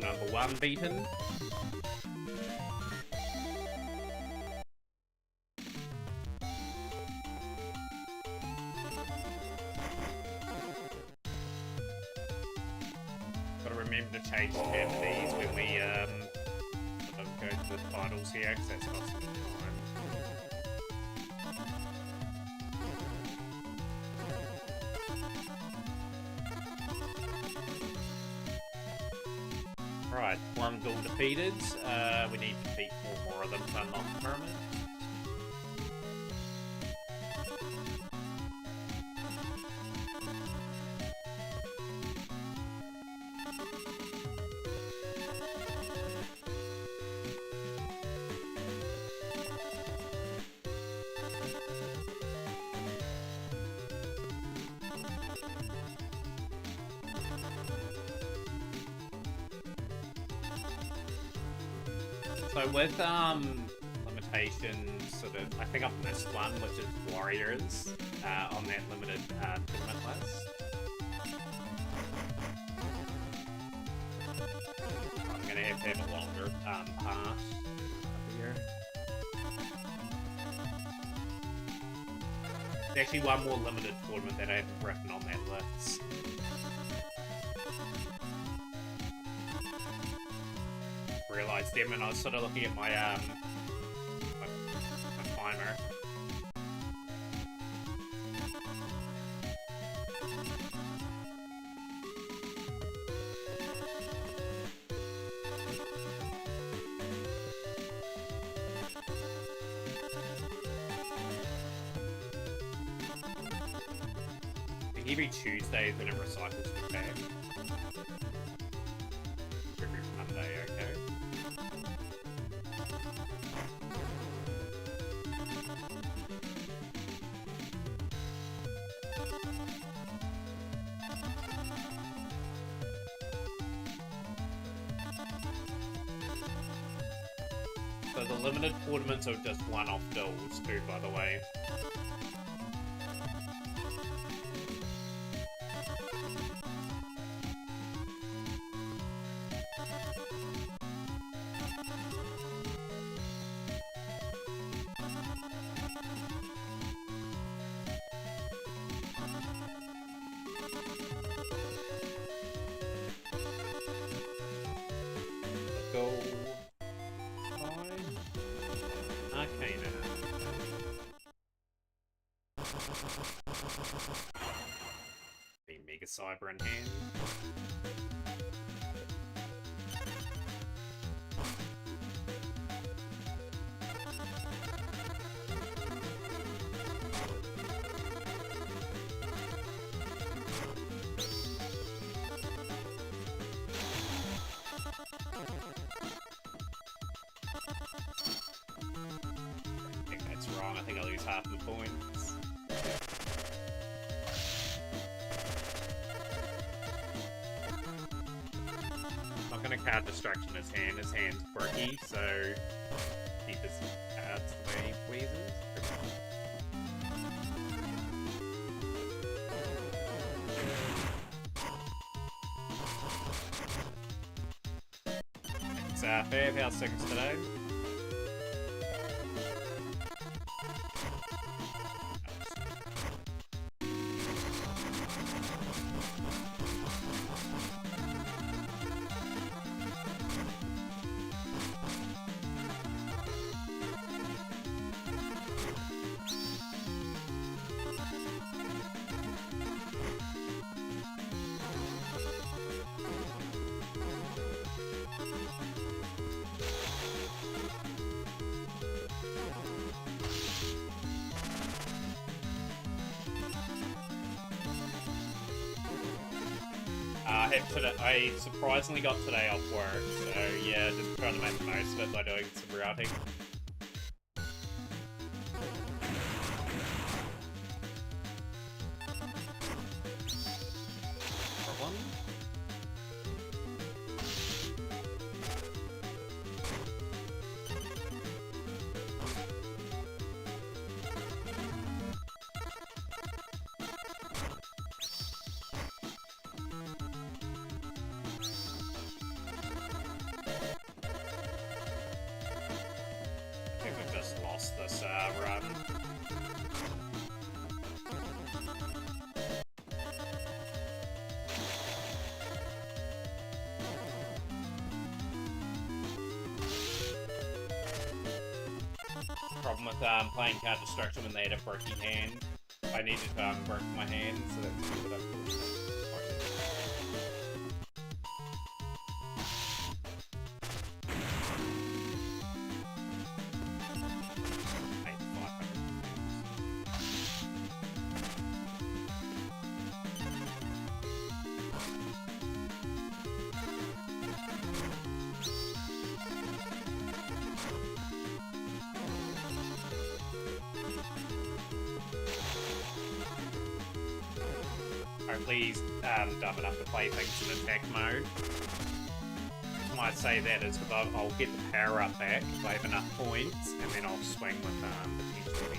Number one beaten. Gotta remember to change the abilities when we go to the finals here, because that's not some time. Right, one ghoul defeated. We need to defeat 4 more of them to unlock the permit. So with limitations, sort of, I think I've missed one, which is warriors on that limited tournament list. I'm gonna have to have a longer pass here. There's actually one more limited tournament that I haven't written on that list. Realised them when I was sort of looking at my timer. Every Tuesday is when it recycles the bag. Every Monday, okay. So the limited tournaments are just one-off deals too, by the way. Mega Cyber in hand. I think that's wrong. I think I lose half the points. Gonna count Destruction in his hand. His hand's quirky, so keep his cards the way he pleases. It's Fair House seconds today. I surprisingly got today off work, so yeah, just trying to make the most of it by doing some routing. Problem with playing Counter-Structure when they had a quirky hand. I needed to work my hand, so that's what I'm doing. Hopefully he's dumb enough to play things in attack mode. I might say that is because I'll get the power up back if I have enough points, and then I'll swing with potentially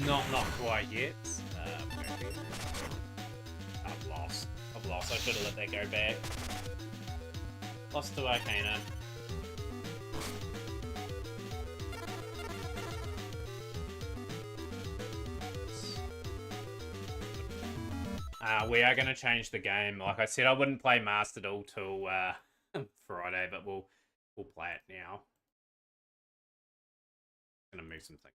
Not quite yet. I've lost. I should have let that go back. Lost to Arcana. We are going to change the game. Like I said, I wouldn't play Master Duel till Friday, but we'll play it now. Gonna move some things.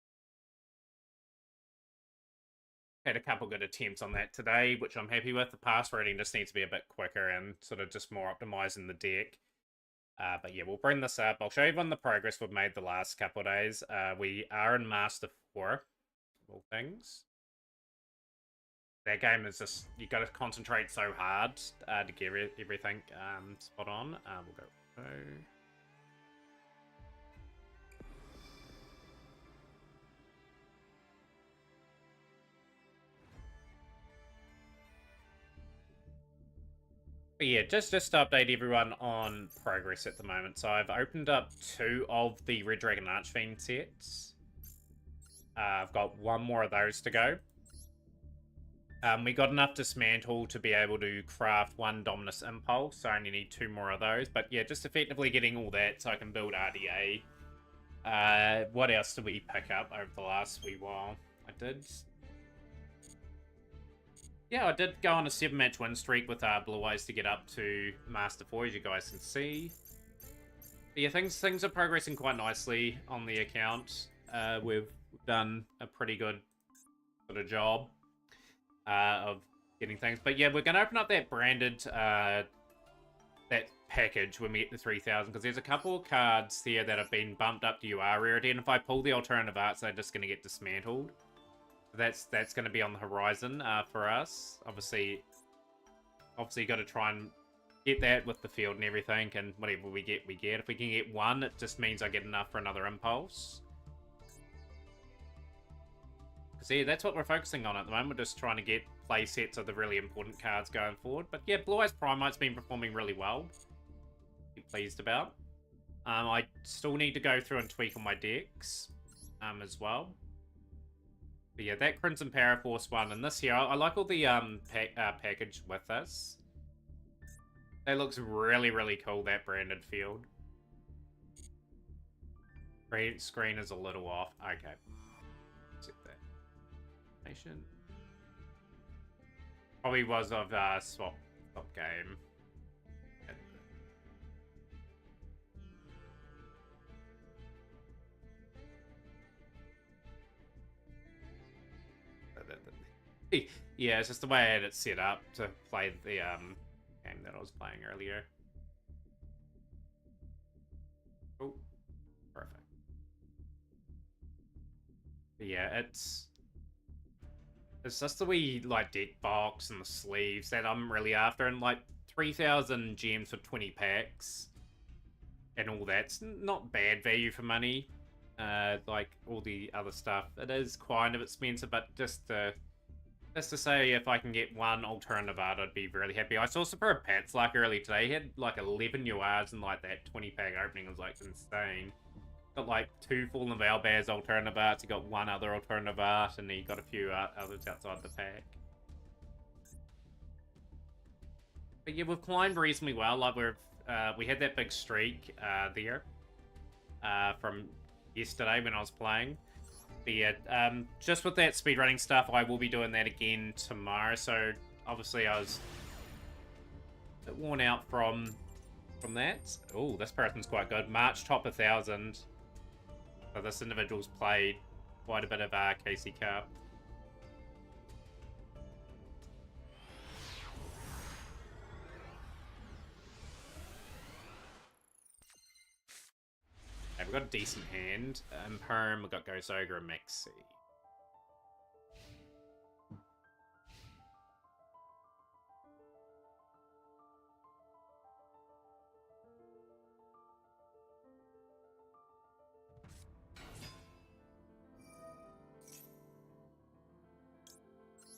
Had a couple good attempts on that today, which I'm happy with. The pass rating just needs to be a bit quicker and sort of just more optimizing the deck. But yeah, we'll bring this up. I'll show you on the progress we've made the last couple of days. We are in Master 4, all things. That game is just, you got to concentrate so hard to get everything spot on. We'll go. But yeah, just to update everyone on progress at the moment. So I've opened up 2 of the Red Dragon Archfiend sets. I've got 1 more of those to go. We got enough Dismantle to be able to craft 1 Dominus Impulse, so I only need 2 more of those. But yeah, just effectively getting all that so I can build RDA. What else did we pick up over the last wee while? I did go on a 7-match win streak with Blue Eyes to get up to Master 4, as you guys can see. But yeah, things are progressing quite nicely on the account. We've done a pretty good sort of job of getting things. But yeah, we're going to open up that branded that package when we get to 3,000, because there's a couple of cards here that have been bumped up to UR rarity, and if I pull the alternative arts, they're just going to get dismantled. That's going to be on the horizon for us. Obviously got to try and get that with the field and everything, and whatever we get, we get. If we can get 1, it just means I get enough for another impulse. Because yeah, that's what we're focusing on at the moment. We're just trying to get play sets of the really important cards going forward. But yeah, Blue Eyes Primite's been performing really well. Be pleased about. I still need to go through and tweak on my decks as well. But yeah, that Crimson Paraforce one, and this here, I like all the package with this. That looks really, really cool, that branded field. Screen is a little off. Okay. Set that. Nation. Probably was of swap game. Yeah, it's just the way I had it set up to play the game that I was playing earlier. Oh, perfect. But yeah, it's just the wee like deck box and the sleeves that I'm really after, and like 3,000 gems for 20 packs and all that's not bad value for money. Like all the other stuff, it is kind of expensive, but just to say, if I can get 1 alternative art, I'd be really happy. I saw Super Pats like early today. He had like 11 URs and like that 20-pack opening was like insane. Got like 2 Fallen Valbaz alternative arts. He got 1 other alternative art, and he got a few others outside the pack. But yeah, we've climbed reasonably well. Like we had that big streak there from yesterday when I was playing. But yeah, just with that speedrunning stuff, I will be doing that again tomorrow. So obviously I was a bit worn out from that. Oh, this person's quite good. March top 1,000. So this individual's played quite a bit of KC Cup. Okay, we've got a decent hand. Perm, we've got Ghost Ogre and Maxi.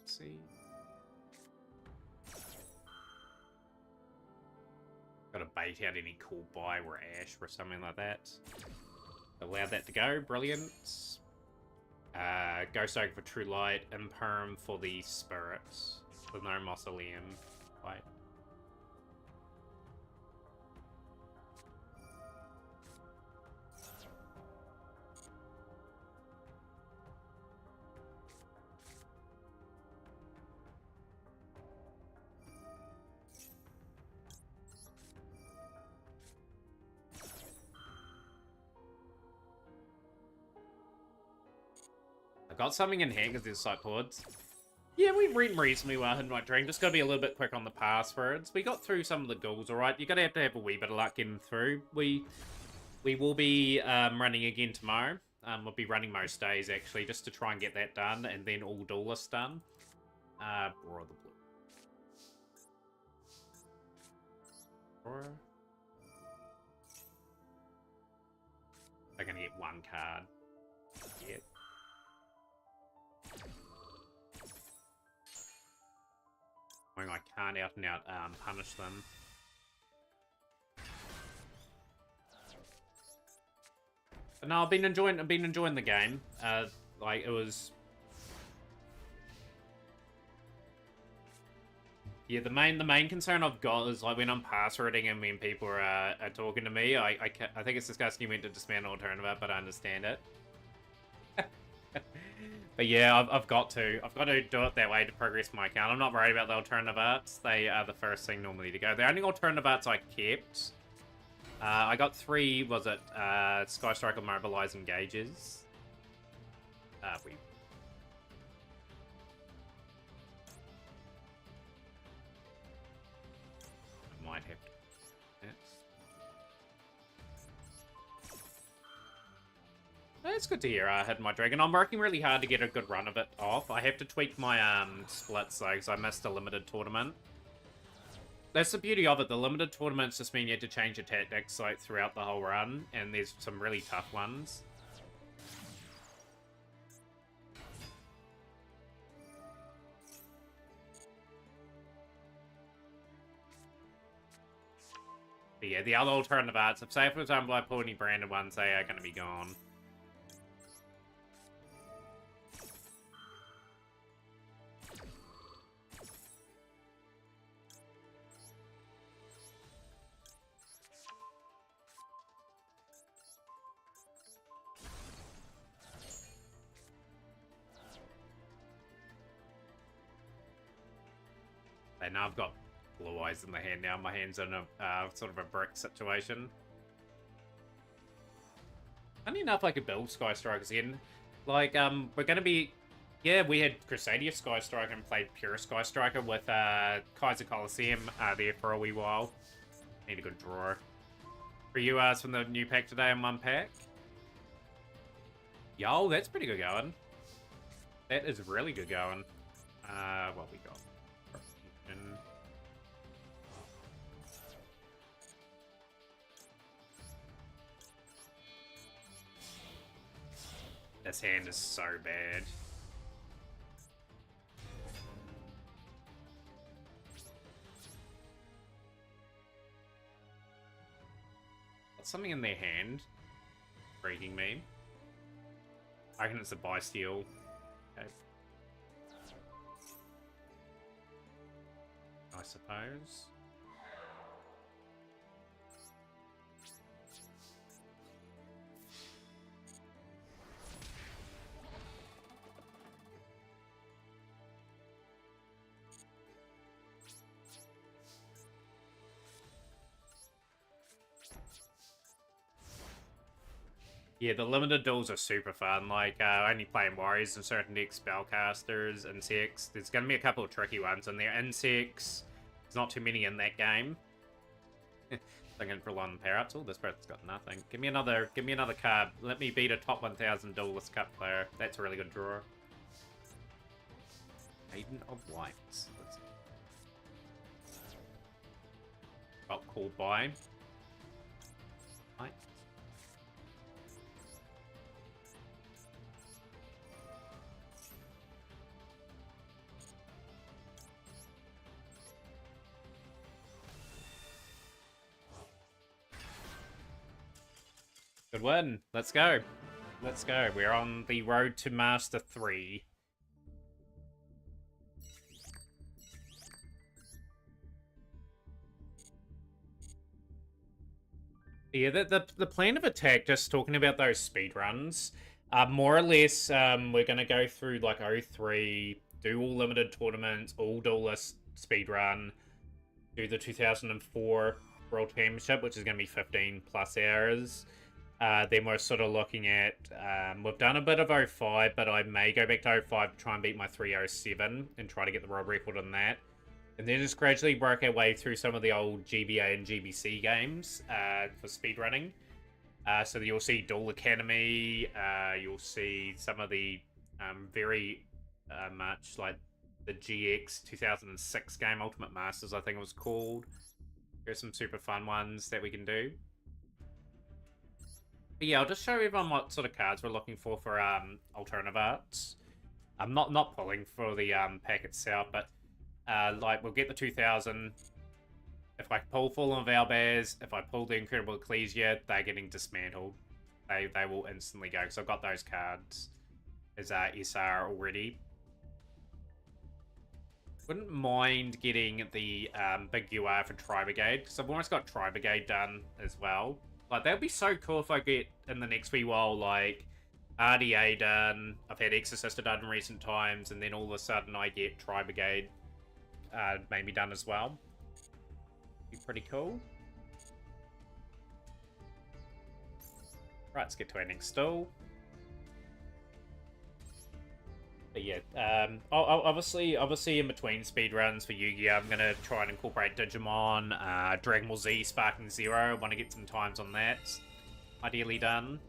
Let's see. Got to bait out any cool buy or Ash or something like that. Allow that to go. Brilliant. Ghost Ogre for True Light. Imperm for the Spirits. The No Mausoleum. Right. got something in hand because there's side ports. Yeah, we read reasonably well Hidden White Dragon. Just gotta be a little bit quick on the passwords. We got through some of the goals, alright. You're gonna have to have a wee bit of luck getting through. We will be running again tomorrow. We'll be running most days, actually, just to try and get that done, and then all duelists done. Brawl the Blue. Brawl. They're gonna get one card. Yep. I can't out and out punish them. But no, I've been enjoying the game. Like it was. Yeah, the main concern I've got is like when I'm passwording and when people are talking to me, I think it's disgusting you went to dismantle alternative, but I understand it. But yeah, I've got to do it that way to progress my account. I'm not worried about the alternative arts. They are the first thing normally to go. The only alternative arts I kept, I got 3, was it, Sky Striker Mobilize Engages. I might have to. It's good to hear Hidden White Dragon. I'm working really hard to get a good run of it off. I have to tweak my splits though, because I missed a limited tournament. That's the beauty of it. The limited tournaments just mean you have to change your tactics like throughout the whole run, and there's some really tough ones. But yeah, the other alternative arts, if say for example I pull any branded ones, they are going to be gone. And now I've got blue eyes in the hand now. My hand's in a sort of a brick situation. Funny enough, I could build Sky Strikers in. Like, we're going to be... Yeah, we had Crusadia Sky Striker and played Pure Sky Striker with Kaiser Coliseum there for a wee while. Need a good drawer. For you, from the new pack today in 1 pack. Yo, that's pretty good going. That is really good going. What we got? This hand is so bad. Got something in their hand. Freaking me. I reckon it's a buy steal. Okay. I suppose. Yeah, the limited duels are super fun. Like, only playing Warriors and certain decks, Spellcasters, Insects. There's going to be a couple of tricky ones in there. Insects, there's not too many in that game. Thinking for one pair-ups. Oh, this person's got nothing. Give me another card. Let me beat a top 1000 Duelist Cup player. That's a really good draw. Maiden of Lights. Got called by. Right. Good win. Let's go. Let's go. We're on the road to Master 3. Yeah, the plan of attack, just talking about those speed runs, more or less, we're going to go through like 03, do all limited tournaments, all duelist speed run, do the 2004 World Championship, which is going to be 15 plus hours. Then we're sort of looking at, we've done a bit of 05, but I may go back to 05 to try and beat my 307 and try to get the world record on that. And then just gradually work our way through some of the old GBA and GBC games for speedrunning. So you'll see Duel Academy, you'll see some of the very much like the GX 2006 game, Ultimate Masters, I think it was called. There's some super fun ones that we can do. But yeah, I'll just show everyone what sort of cards we're looking for alternative arts. I'm not pulling for the pack itself, but like we'll get the 2000. If I pull Fallen Valbaz, if I pull the Incredible Ecclesia, they're getting dismantled. They will instantly go, because I've got those cards as SR already. Wouldn't mind getting the big UR for Tri-Brigade, because I've almost got Tri-Brigade done as well. Like, that would be so cool if I get, in the next wee while, like, RDA done, I've had Exorcista done in recent times, and then all of a sudden I get Tri-Brigade maybe done as well. Be pretty cool. Right, let's get to our next stall. But yeah, obviously in between speedruns for Yu-Gi-Oh! I'm going to try and incorporate Digimon, Dragon Ball Z, Sparking Zero. I want to get some times on that, ideally done.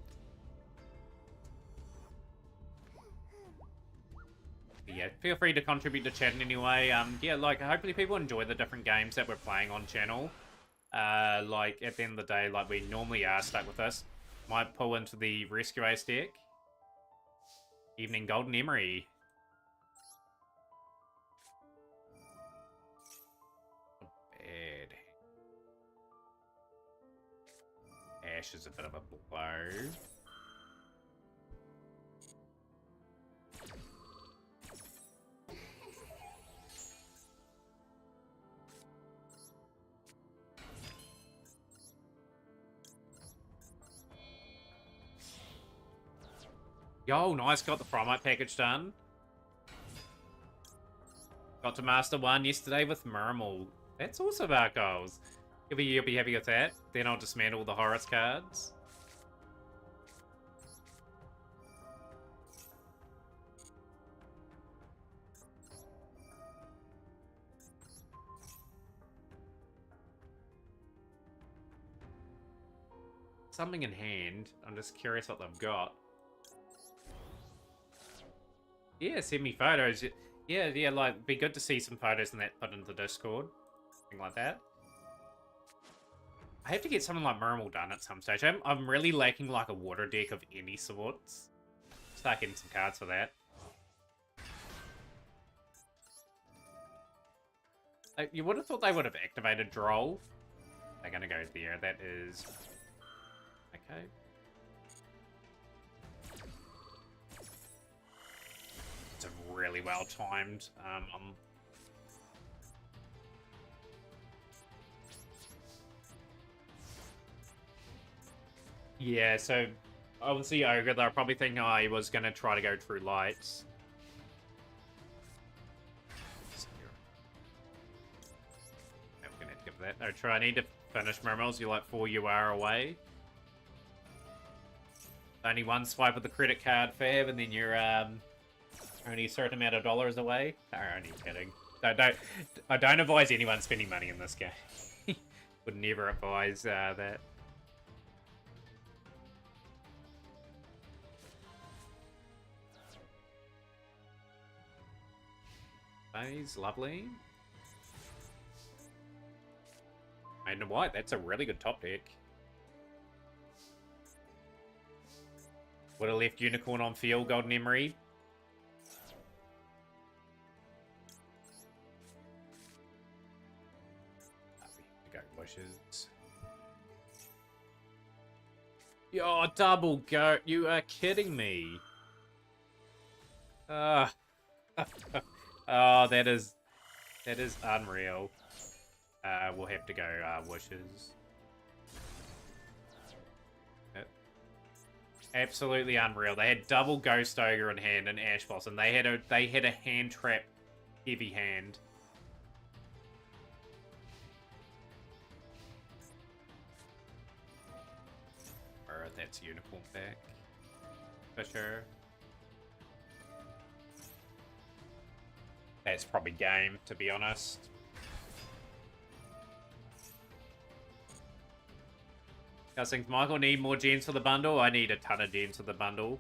But yeah, feel free to contribute to chat anyway. Yeah, like, hopefully people enjoy the different games that we're playing on channel. Like, at the end of the day, like, we normally are stuck with this. Might pull into the Rescue Ace deck. Evening Golden Emery. Bad. Ash is a bit of a blow. Yo, nice, got the Fromite package done. Got to Master 1 yesterday with Murmel. That's also about goals. You'll be happy with that. Then I'll dismantle the Horus cards. Something in hand. I'm just curious what they've got. Yeah, send me photos. Yeah, like, be good to see some photos and that put into the Discord. Something like that. I have to get something like Murmel done at some stage. I'm really lacking, like, a water deck of any sorts. Start getting some cards for that. You would have thought they would have activated Droll. They're going to go there. That is... Okay. It's really well timed. Yeah, so obviously Ogre, they're probably thinking I was going to try to go through lights. Yeah, we're going to have to give that. No, try. I need to finish Murmels. You're like 4 UR away. Only one swipe of the credit card, Fab, and then you're only a certain amount of dollars away. No, only kidding. I don't advise anyone spending money in this game. Would never advise that. Phase, lovely. And white, that's a really good top deck. Would have left Unicorn on field, Golden Emery. We have to go bushes. Yo, double go. You are kidding me. Oh, that is unreal. We'll have to go wishes. Yep. Absolutely unreal. They had double Ghost Ogre in hand and Ash Boss, and they had a hand trap heavy hand. sure that's uniform back. For sure. That's probably game, to be honest. I think Michael need more gens for the bundle. I need a ton of gens for the bundle.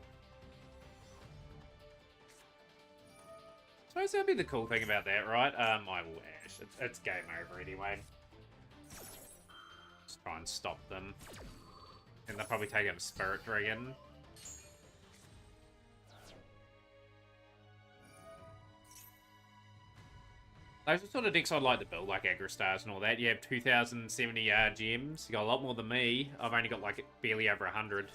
So that'd be the cool thing about that, right? I will Ash. It's game over anyway. Just try and stop them. And they'll probably take out a Spirit Dragon. Those are sort of decks I'd like to build, like Aggro Stars and all that. You have 2,070 gems. You got a lot more than me. I've only got like barely over 100.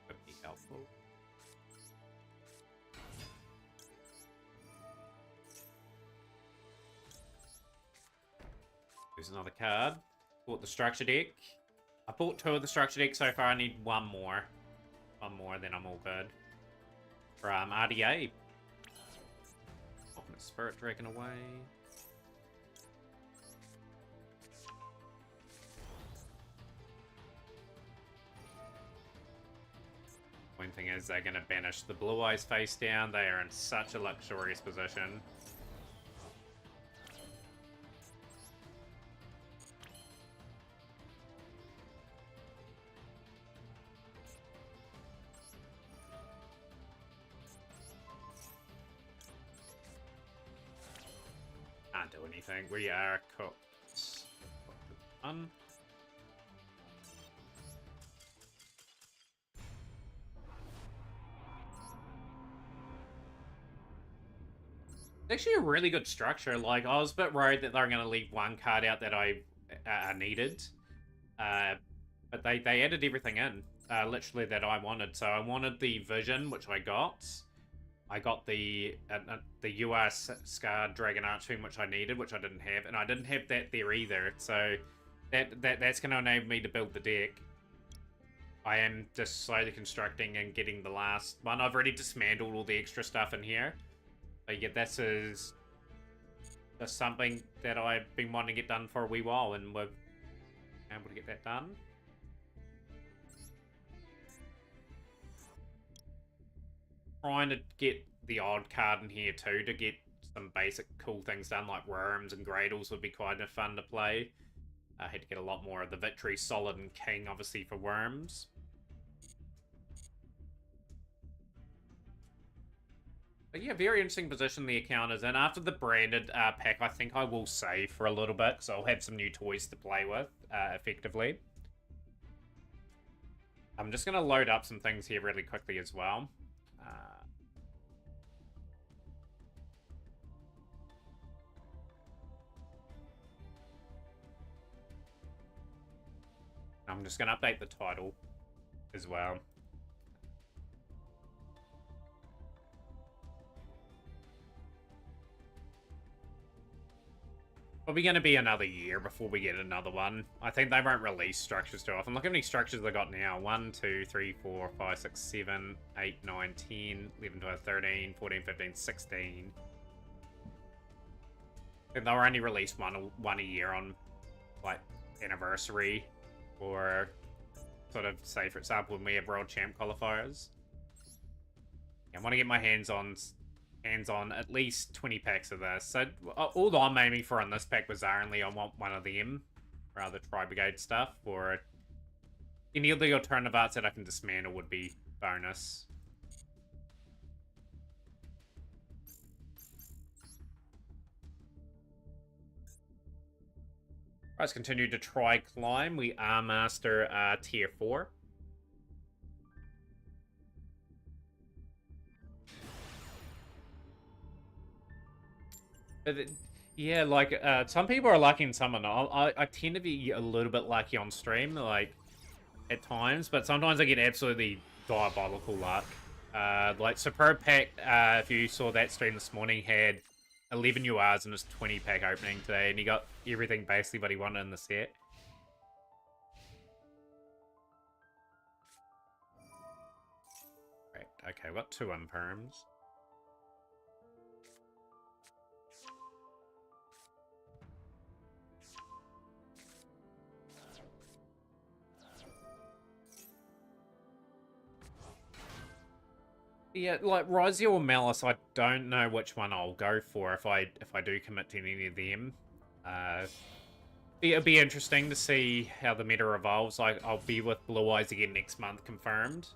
Could be helpful. There's another card. Bought the structure deck. I bought 2 of the structure decks so far. I need 1 more. 1 more, then I'm all good. From RDA. Ultimate Spirit Dragon away. One thing is they're going to banish the Blue Eyes face down. They are in such a luxurious position. Can't do anything. We are cooked. It's actually a really good structure. Like, I was a bit worried that they were going to leave 1 card out that I needed. But they added everything in, literally, that I wanted. So I wanted the Vision, which I got. I got the US Scar Dragon Archfiend, which I needed, which I didn't have. And I didn't have that there either. So that's going to enable me to build the deck. I am just slowly constructing and getting the last one. I've already dismantled all the extra stuff in here. But yeah, this is just something that I've been wanting to get done for a wee while, and we're able to get that done. Trying to get the odd card in here too, to get some basic cool things done, like Worms and Gradles would be kind of fun to play. I had to get a lot more of the Victory, Solid, and King, obviously, for Worms. But yeah, very interesting position the account is in. After the branded pack, I think I will save for a little bit, because I'll have some new toys to play with, effectively. I'm just going to load up some things here really quickly as well. I'm just going to update the title as well. Probably going to be another year before we get another one. I think they won't release structures too often. Look how many structures they got now. 1, 2, 3, 4, 5, 6, 7, 8, 9, 10, 11, 12, 13, 14, 15, 16. And they'll only release one a year on, like, anniversary. Or sort of, say, for example, when we have World Champ qualifiers. I want to get my hands on at least 20 packs of this. So all I'm aiming for on this pack was only I want one of them, rather Tri-Brigade stuff, or any of the alternative arts that I can dismantle would be bonus. Let's continue to try climb. We are master tier 4. But yeah, like, some people are lucky and some are not. I tend to be a little bit lucky on stream, like, at times, but sometimes I get absolutely diabolical luck. Like, Superb Pack, if you saw that stream this morning, had 11 URs in his 20 pack opening today, and he got everything basically what he wanted in the set. Right, okay, we've got 2 imperms. Yeah, like Rozzy or Malice, I don't know which one I'll go for if I do commit to any of them. Uh, it'll be interesting to see how the meta evolves. I'll be with Blue Eyes again next month, confirmed.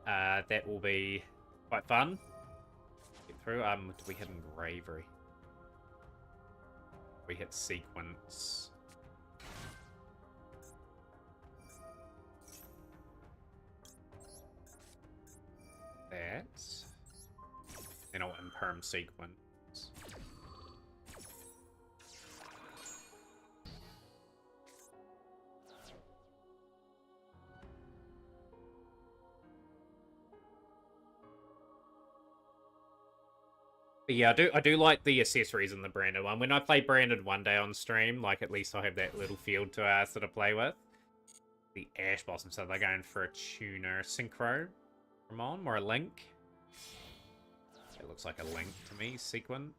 That will be quite fun. Get through. Do we hit Bravery? We hit Sequence. That. Then I'll Imperm Sequence. But yeah, I do like the accessories in the branded one. When I play branded one day on stream, like at least I have that little field to sort of play with. The Ash Blossom, so they're going for a tuner synchro. Ramon or a link. It looks like a link to me, sequence.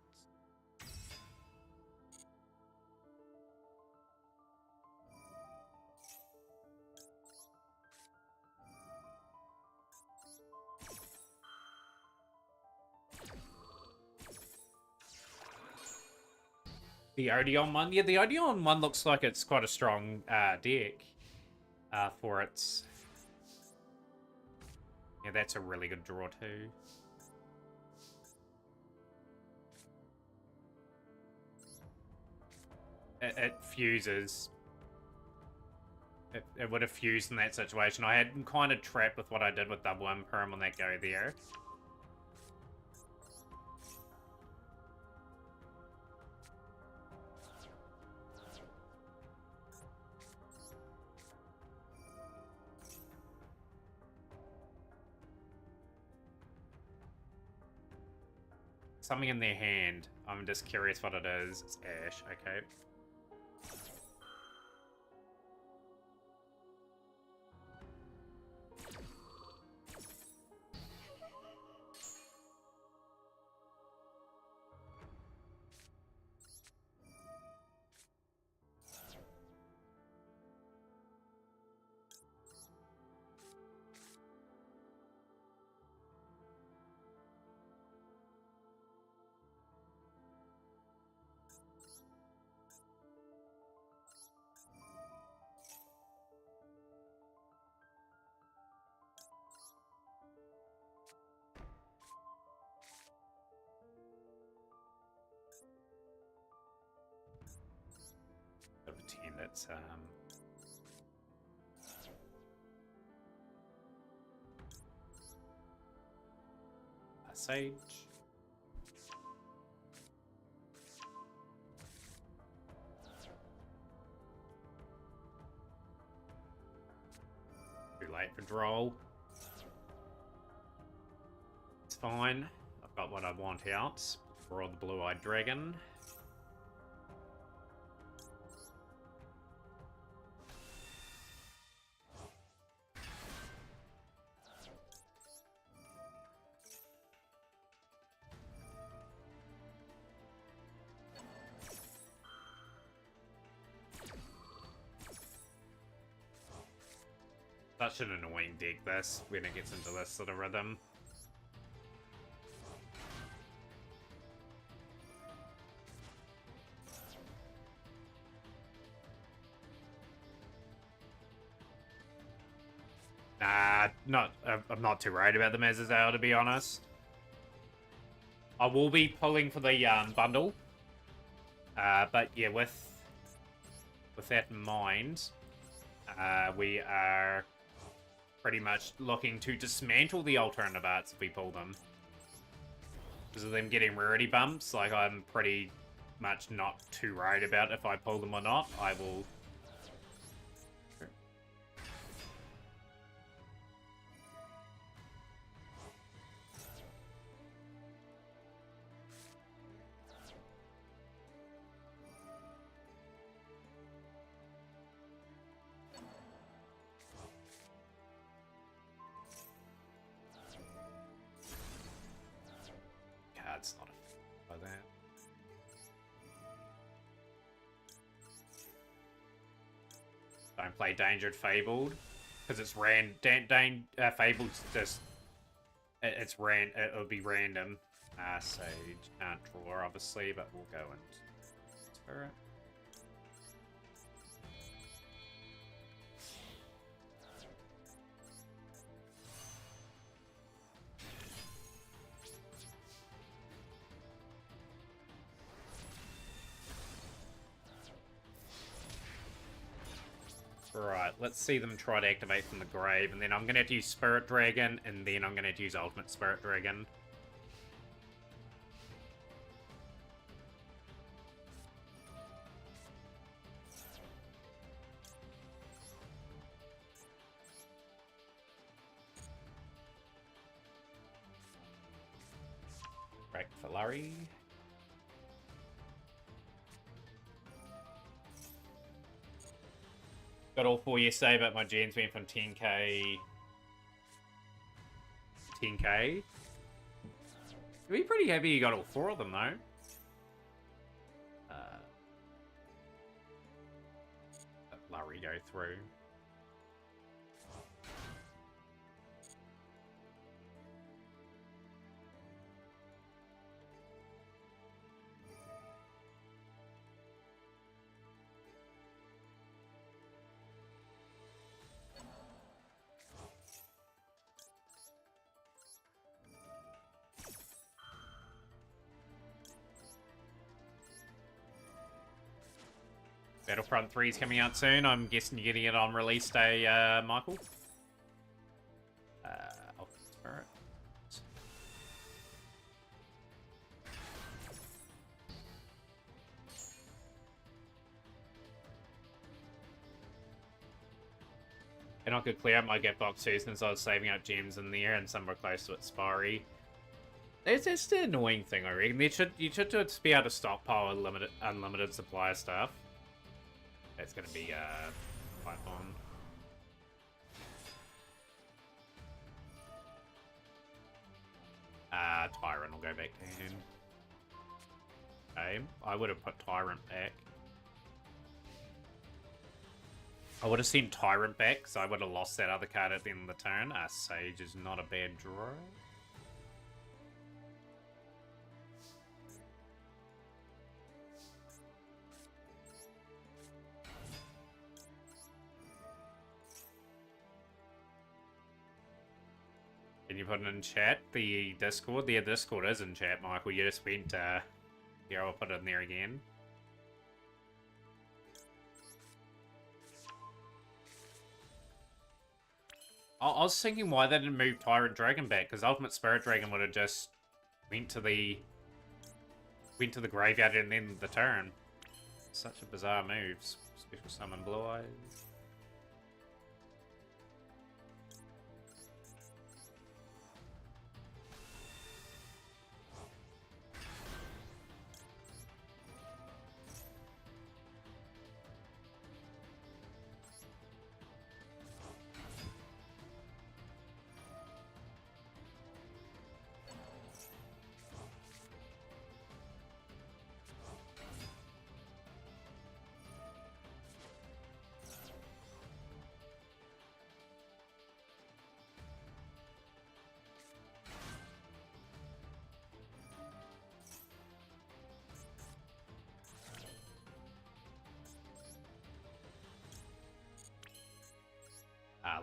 The Odeon one? Yeah, the Odeon one looks like it's quite a strong deck for its... Yeah, that's a really good draw too. It fuses. It would have fused in that situation. I had kind of trapped with what I did with double Imperm on that go there. Something in their hand. I'm just curious what it is. It's Ash, okay. I'll pretend it's a Sage. Too late for draw. It's fine. I've got what I want out for all the blue-eyed dragon. Such an annoying deck, this, when it gets into this sort of rhythm. Nah, I'm not too worried about the Mazazale, to be honest. I will be pulling for the bundle. But yeah, with that in mind, we are pretty much looking to dismantle the alternative arts if we pull them. Because of them getting rarity bumps, like I'm pretty much not too worried about if I pull them or not. I will... Card's not by that. Don't play Dangered Fabled. Because it's Fabled's just It'll be random. Sage can't draw, obviously, but we'll go into Spirit. Right, let's see them try to activate from the grave, and then I'm gonna have to use Spirit Dragon, and then I'm gonna have to use Ultimate Spirit Dragon. Break for Larry. Got all 4 yesterday, but my gens went from 10k. 10k. You'd be pretty happy you got all 4 of them, though. Let Larry go through. Battlefront 3 is coming out soon. I'm guessing you're getting it on release day, Michael. Ultimate Spirit. And I could clear out my gift box too, since I was saving up gems in there and some were close to expiry. It's the annoying thing, I reckon. You should just be able to stockpile unlimited supply of stuff. That's gonna be Python. Tyrant will go back to him. Okay, I would have put Tyrant back. I would have sent Tyrant back, because I would have lost that other card at the end of the turn. Sage is not a bad draw. Can you put it in chat? The Discord? The Discord is in chat, Michael. You just went, here, I'll put it in there again. I was thinking why they didn't move Tyrant Dragon back, because Ultimate Spirit Dragon would have just went to the graveyard and then the turn. Such a bizarre move. Special Summon Blue Eyes.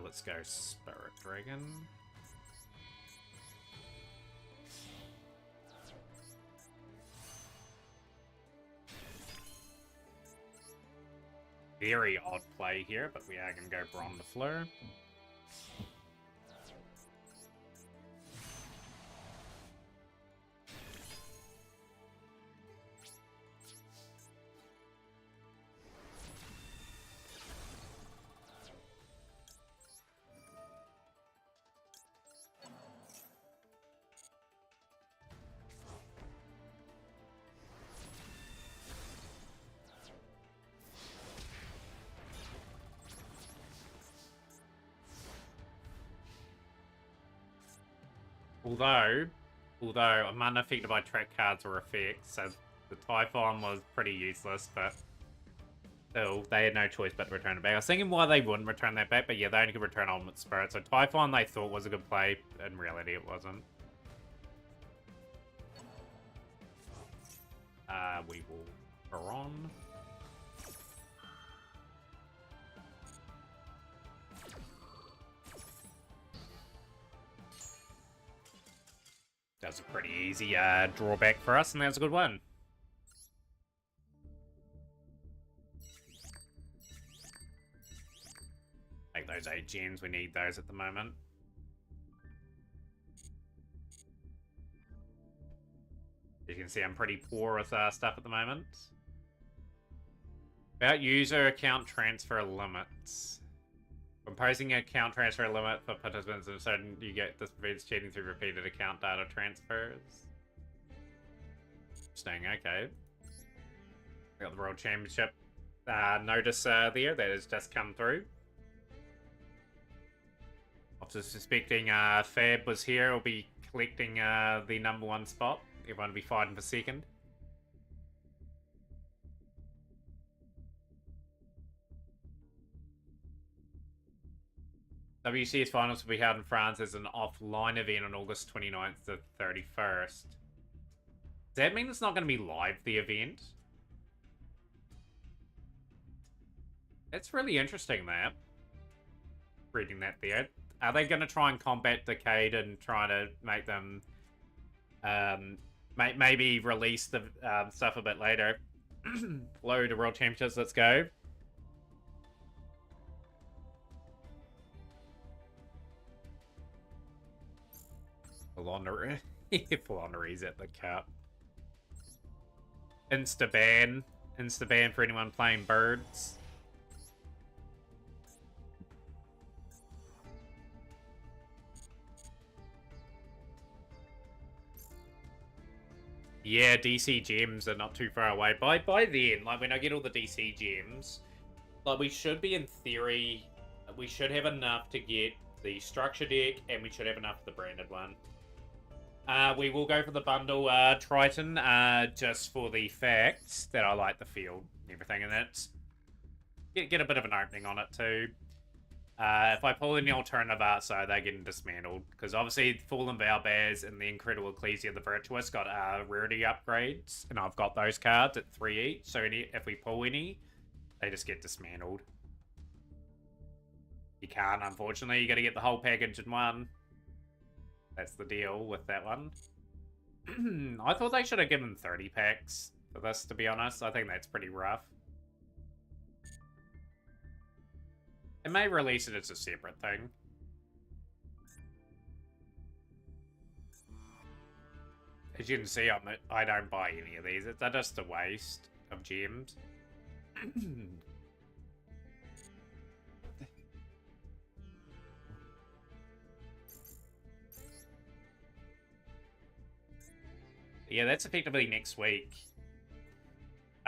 Let's go Spirit Dragon. Very odd play here, but we are going to go Bron the Fleur. Although I'm unaffected by track cards or effects, so the Typhon was pretty useless, but So they had no choice but to return it back. I was thinking why they wouldn't return that back, but yeah, they only could return Ultimate Spirit. So Typhon they thought was a good play. In reality, it wasn't. We will Baron. That was a pretty easy drawback for us, and that was a good one. Take those 8 gens, we need those at the moment. You can see I'm pretty poor with stuff at the moment. About user account transfer limits. Imposing an account transfer limit for participants in certain you get this prevents cheating through repeated account data transfers. Interesting, okay. We got the World Championship notice there that has just come through. After suspecting Fab was here, we'll be collecting the #1 spot. Everyone will be fighting for second. WCS Finals will be held in France as an offline event on August 29th to 31st. Does that mean it's not going to be live, the event? That's really interesting, that. Reading that there. Are they going to try and combat Decade and try to make them... maybe release the stuff a bit later? Load to World Championships, let's go. Full on to reset the cup. Insta-ban for anyone playing birds. Yeah, DC gems are not too far away. By then, like when I get all the DC gems, like we should be in theory, we should have enough to get the structure deck, and we should have enough for the branded one. We will go for the bundle Triton, just for the fact that I like the field and everything in it. Get a bit of an opening on it too. If I pull in the alternative art, so they're getting dismantled. Because obviously, Fallen Valbaz and the Incredible Ecclesia of the Virtuous got rarity upgrades. And I've got those cards at 3 each. So if we pull any, they just get dismantled. You can't, unfortunately. You got to get the whole package in one. That's the deal with that one. I thought they should have given 30 packs for this, to be honest. I think that's pretty rough. They may release it as a separate thing. As you can see, I don't buy any of these. They're just a waste of gems. Yeah, that's effectively next week.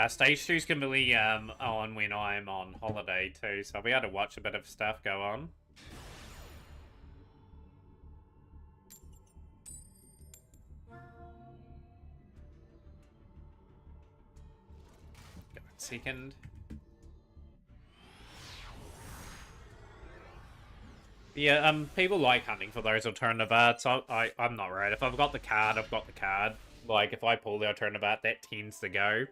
Stage 2's going to be on when I'm on holiday too, so I'll be able to watch a bit of stuff go on. Give it a second. Yeah, people like hunting for those alternative arts. I'm not right. If I've got the card, I've got the card. Like, if I pull the alternative art, that tends to go.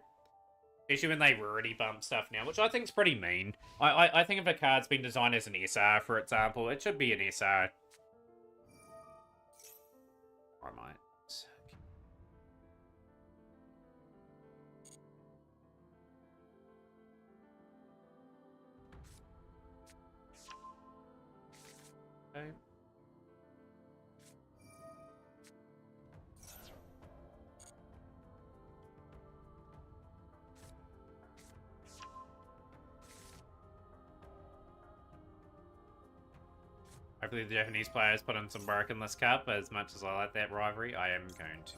Especially when they rarity bump stuff now, which I think is pretty mean. I think if a card's been designed as an SR, for example, it should be an SR. Or I might. Okay. Hopefully the Japanese players put in some work in this cup. As much as I like that rivalry, I am going to.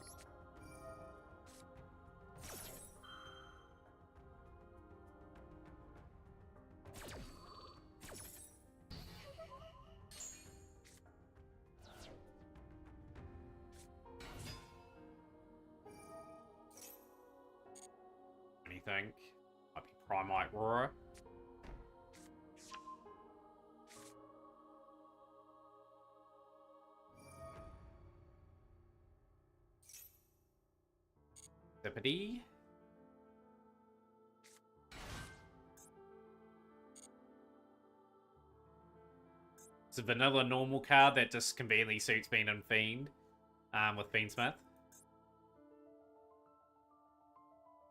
Anything? Might be Primite Roar. Zippity. It's a vanilla normal card that just conveniently suits Fiend and Fiend with Fiendsmith.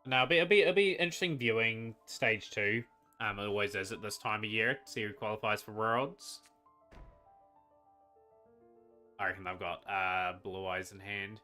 No, it'll be interesting viewing stage 2. It always is at this time of year. See who qualifies for Worlds. I reckon they've got Blue Eyes in hand.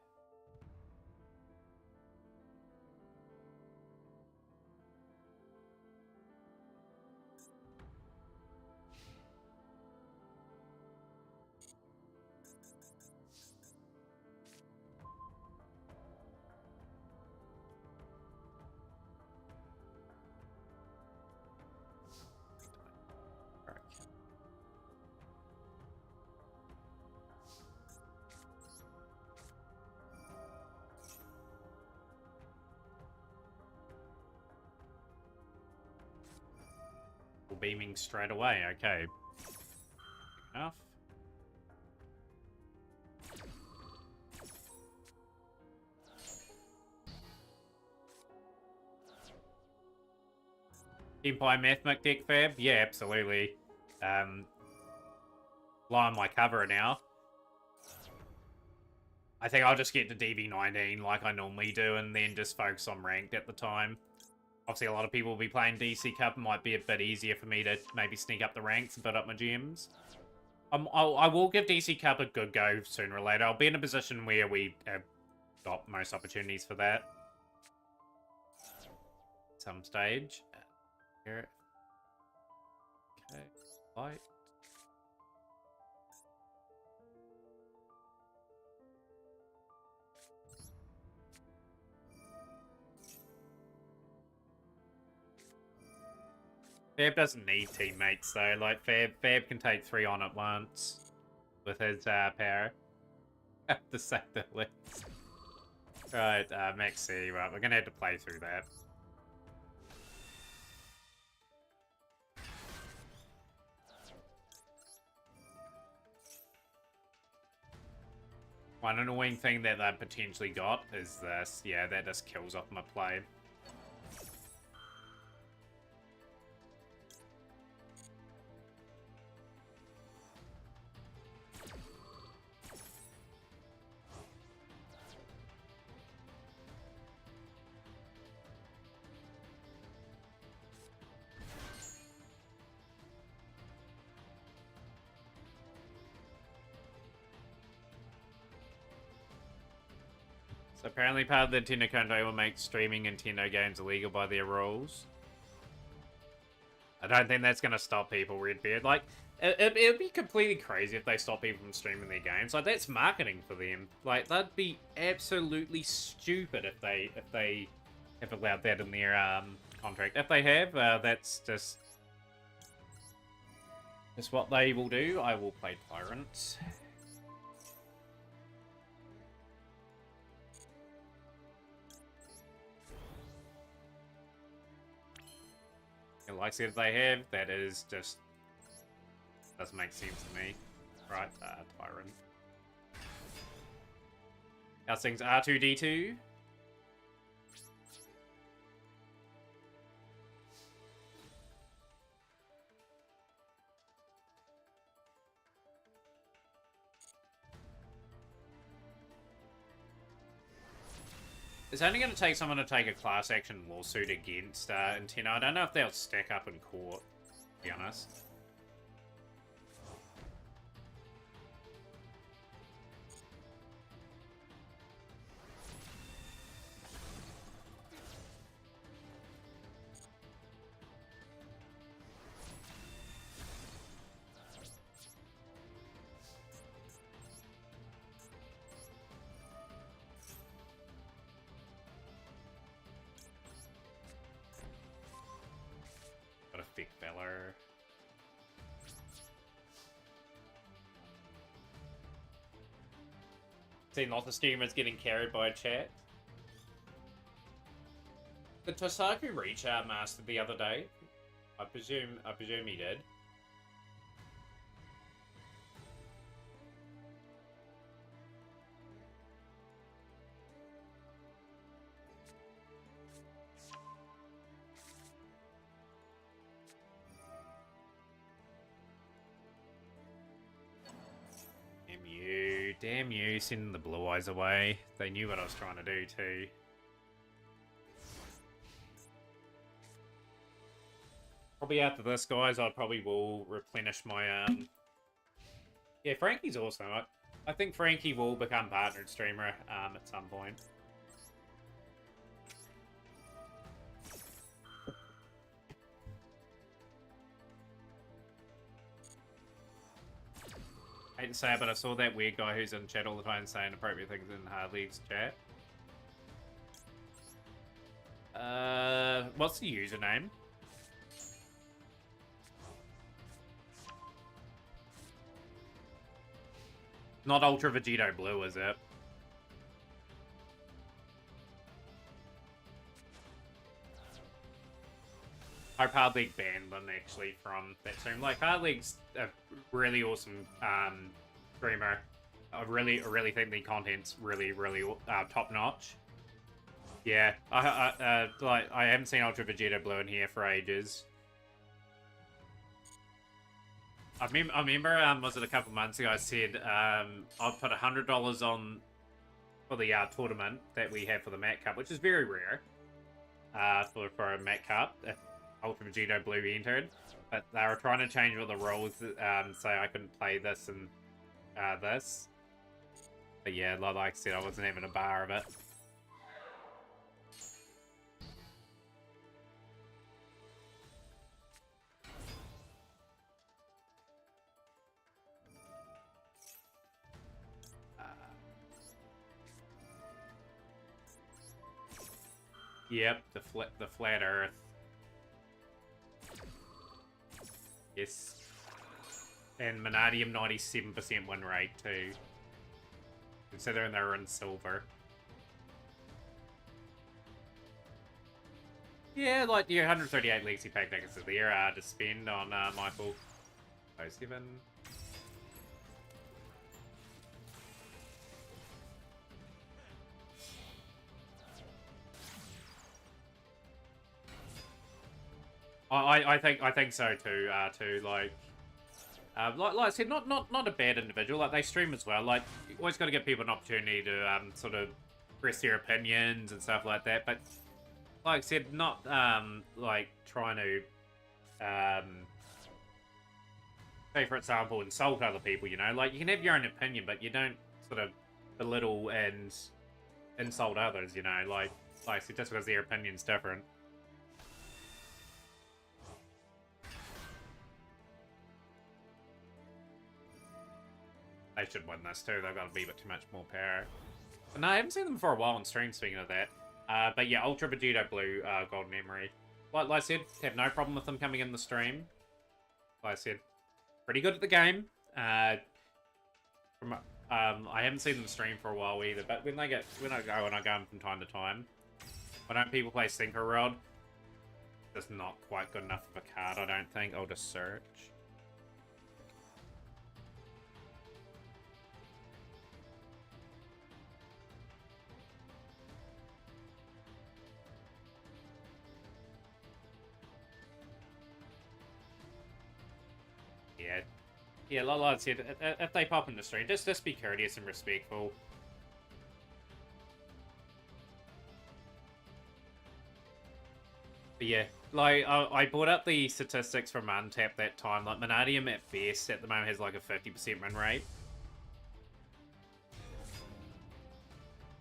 Beaming straight away, okay. Enough. Team Pie Mathmic deck fab? Yeah, absolutely. Lie on my cover now. I think I'll just get to DV19 like I normally do and then just focus on ranked at the time. Obviously, a lot of people will be playing DC Cup. It might be a bit easier for me to maybe sneak up the ranks and build up my gems. I will give DC Cup a good go sooner or later. I'll be in a position where we have got most opportunities for that. Some stage. Here. Okay. Light. Fab doesn't need teammates though. Like Fab can take 3 on at once with his power. Have to say the least. Right, Maxi. Right, we're gonna have to play through that. One annoying thing that they've potentially got is this. Yeah, that just kills off my play. So apparently part of the Nintendo country will make streaming Nintendo games illegal by their rules. I don't think that's going to stop people, Redbeard. Like, it'd be completely crazy if they stop people from streaming their games. Like, that's marketing for them. Like, that'd be absolutely stupid if they have allowed that in their contract. If they have, that's just what they will do. I will play Tyrant. Like I said, they have, that is just doesn't make sense to me. Right, Tyrant. How's things? R2D2? It's only going to take someone to take a class action lawsuit against Nintendo. I don't know if they'll stack up in court, to be honest. Got a thick feller. Seen lots of streamers getting carried by a chat. Did Tosaku reach our master the other day? I presume he did. Damn you, sending the blue eyes away. They knew what I was trying to do too. Probably after this, guys, I probably will replenish my, Yeah, Frankie's awesome. I think Frankie will become partnered streamer, at some point. I hate to say it, but I saw that weird guy who's in chat all the time saying appropriate things in Hardly's chat. What's the username? Not Ultra Vegito Blue, is it? Hope Hard League banned them actually from that stream. Like, Hard League's a really awesome streamer. I really think the content's really top notch. Yeah, I haven't seen Ultra Vegeta Blue in here for ages. I remember, was it a couple months ago? I said I'd put $100 on for the tournament that we have for the Mac Cup, which is very rare for a Mac Cup. If Ultra Vegito Blue entered, but they were trying to change all the rules so I couldn't play this and this. But yeah, like I said, I wasn't having a bar of it. Yep, the flat Earth. Yes. And Vanadium 97% win rate too. Considering they're in silver. Yeah, like your 138 Lexi Pack tickets of the year to spend on Michael 07. I think so too. Like I said, not a bad individual. Like they stream as well. Like you always got to give people an opportunity to sort of express their opinions and stuff like that. But like I said, not like trying to say for example insult other people. You know, like you can have your own opinion, but you don't sort of belittle and insult others. You know, like I said, just because their opinion's different. They should win this too. They've got a wee bit too much more power. But no, I haven't seen them for a while on stream, speaking of that. But yeah, Ultra Vegito Blue, Golden Emery. Like I said, have no problem with them coming in the stream. Like I said, pretty good at the game. I haven't seen them stream for a while either, but when I go in from time to time, why don't people play Synchro Rod? It's not quite good enough of a card, I don't think. I'll just search. Yeah, like I said, if they pop in the stream, just be courteous and respectful. But yeah, like, I brought up the statistics from Untap that time. Like, Vanadium at best at the moment has like a 50% win rate.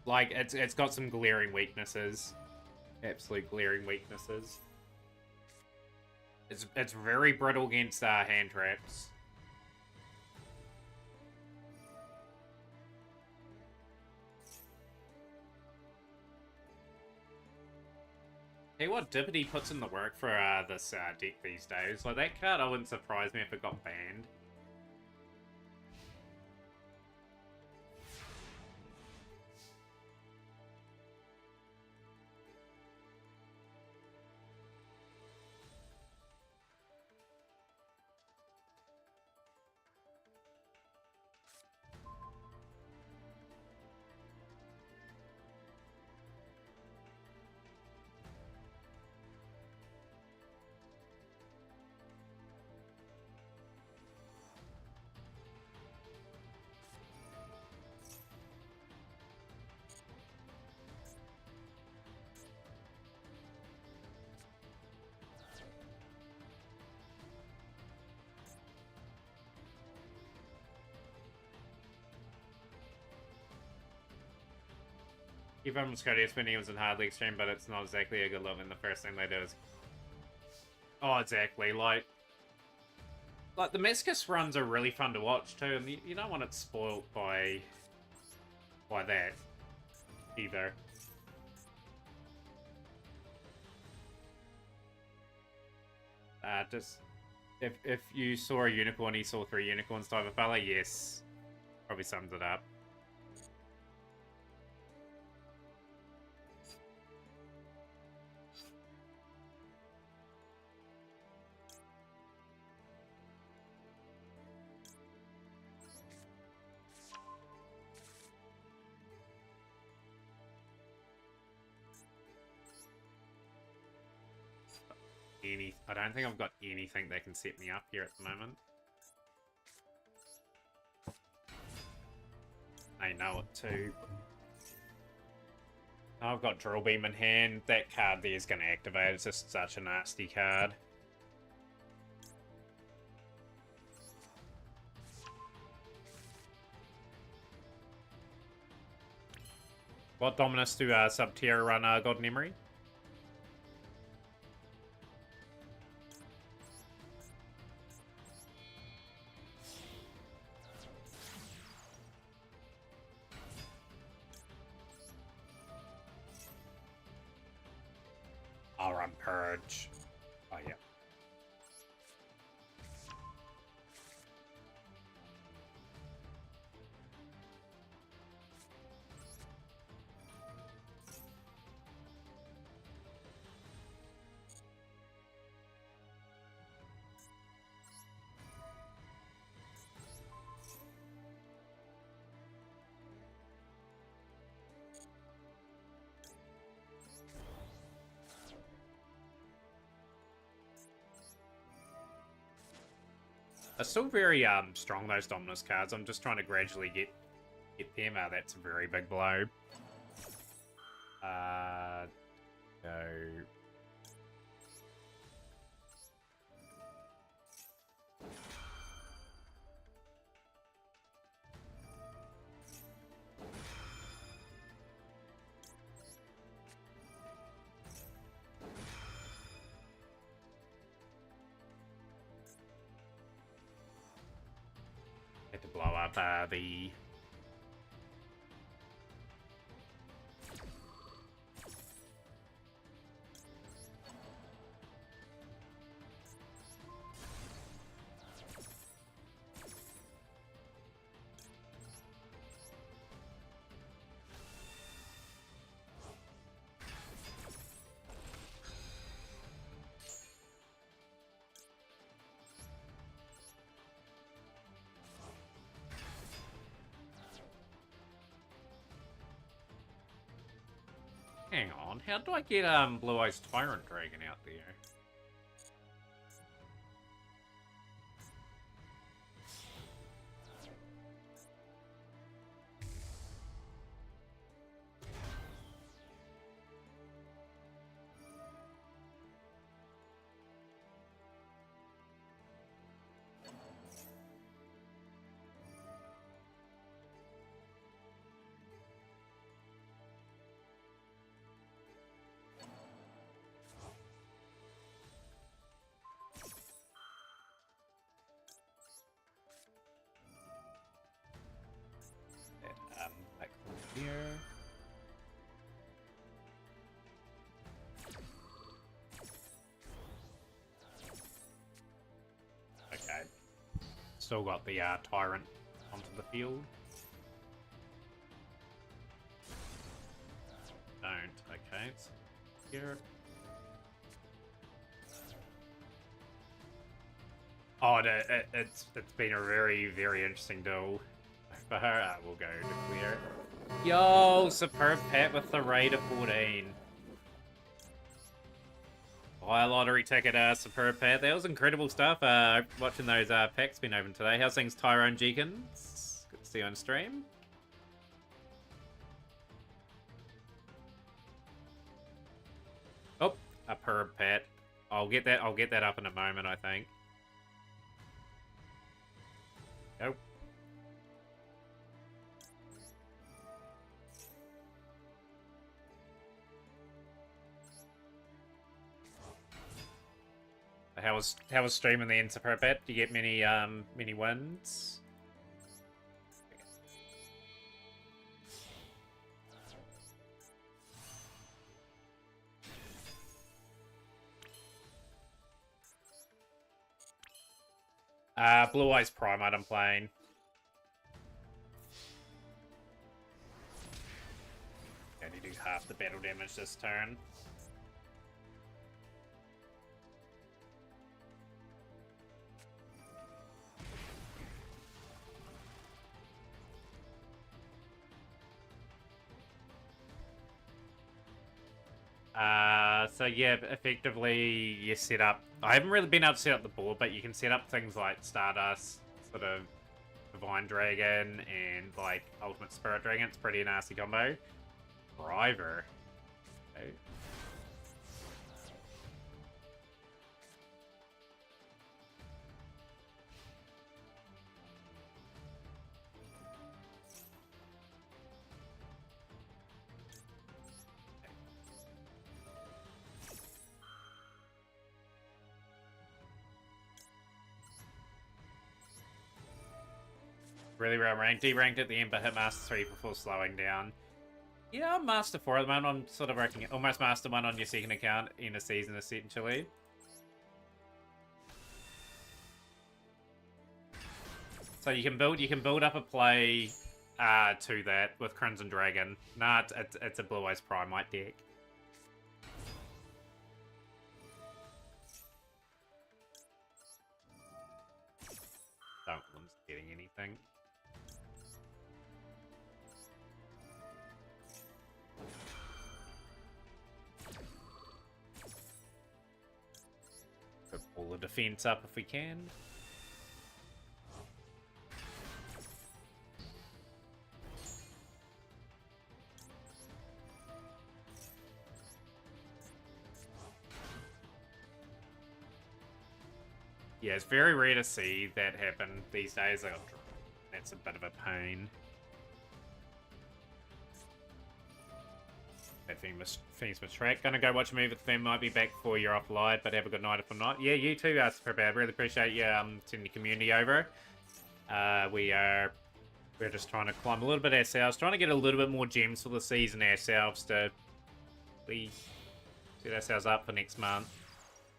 Like, it's got some glaring weaknesses. Absolute glaring weaknesses. It's very brittle against hand traps. Hey, what Dippity puts in the work for this deck these days. Like, that card, I wouldn't surprise me if it got banned. Keep them courteous when he was in hardly extreme, but it's not exactly a good look when the first thing they do is... Oh, exactly, like the Mescus runs are really fun to watch too, and you don't want it spoiled by that either. Just if you saw a unicorn, you saw 3 unicorns type of fella, yes, probably sums it up. I don't think I've got anything that can set me up here at the moment. I know it too. I've got Drill Beam in hand. That card there is going to activate. It's just such a nasty card. What Dominus do Subterra run Golden Emery? I'll run Purge. Oh, yeah. They're still very strong, those Dominus cards. I'm just trying to gradually get them out. That's a very big blow. Go. Had to blow up the... Hang on, how do I get Blue Eyes Tyrant Dragon out there? Back here. Okay. Still got the Tyrant onto the field. Don't. Okay. It's here. Oh, it's been a very, very interesting duel. For her, we'll go to clear. Yo, superb pet with the Raider 14. Buy a lottery ticket, superb pet. That was incredible stuff. Watching those packs been open today. How's things, Tyrone Jenkins? Good to see you on stream. Oh, a perb pet. I'll get that up in a moment, I think. Go. How was streaming the Enter for a bit? Do you get many wins? Blue Eyes Primate I'm playing. Only do half the battle damage this turn. So yeah, effectively you set up... I haven't really been able to set up the board, but you can set up things like Stardust, sort of Divine Dragon, and like Ultimate Spirit Dragon. It's pretty nasty combo. Driver. Okay. Really well ranked. D-ranked at the end, but hit Master 3 before slowing down. Yeah, I'm Master 4 at the moment. I'm sort of working almost Master 1 on your second account in a season, essentially. So you can build up a play to that with Crimson Dragon. Nah, it's a Blue Eyes Primate deck. Don't want getting anything. Pull the defense up if we can. Yeah, it's very rare to see that happen these days. That's a bit of a pain. That famous track. Gonna go watch a movie with the fam. Might be back before you're off live, but have a good night if I'm not. Yeah, you too, Superbad. Really appreciate you sending the community over. We're just trying to climb a little bit ourselves, trying to get a little bit more gems for the season ourselves to set ourselves up for next month.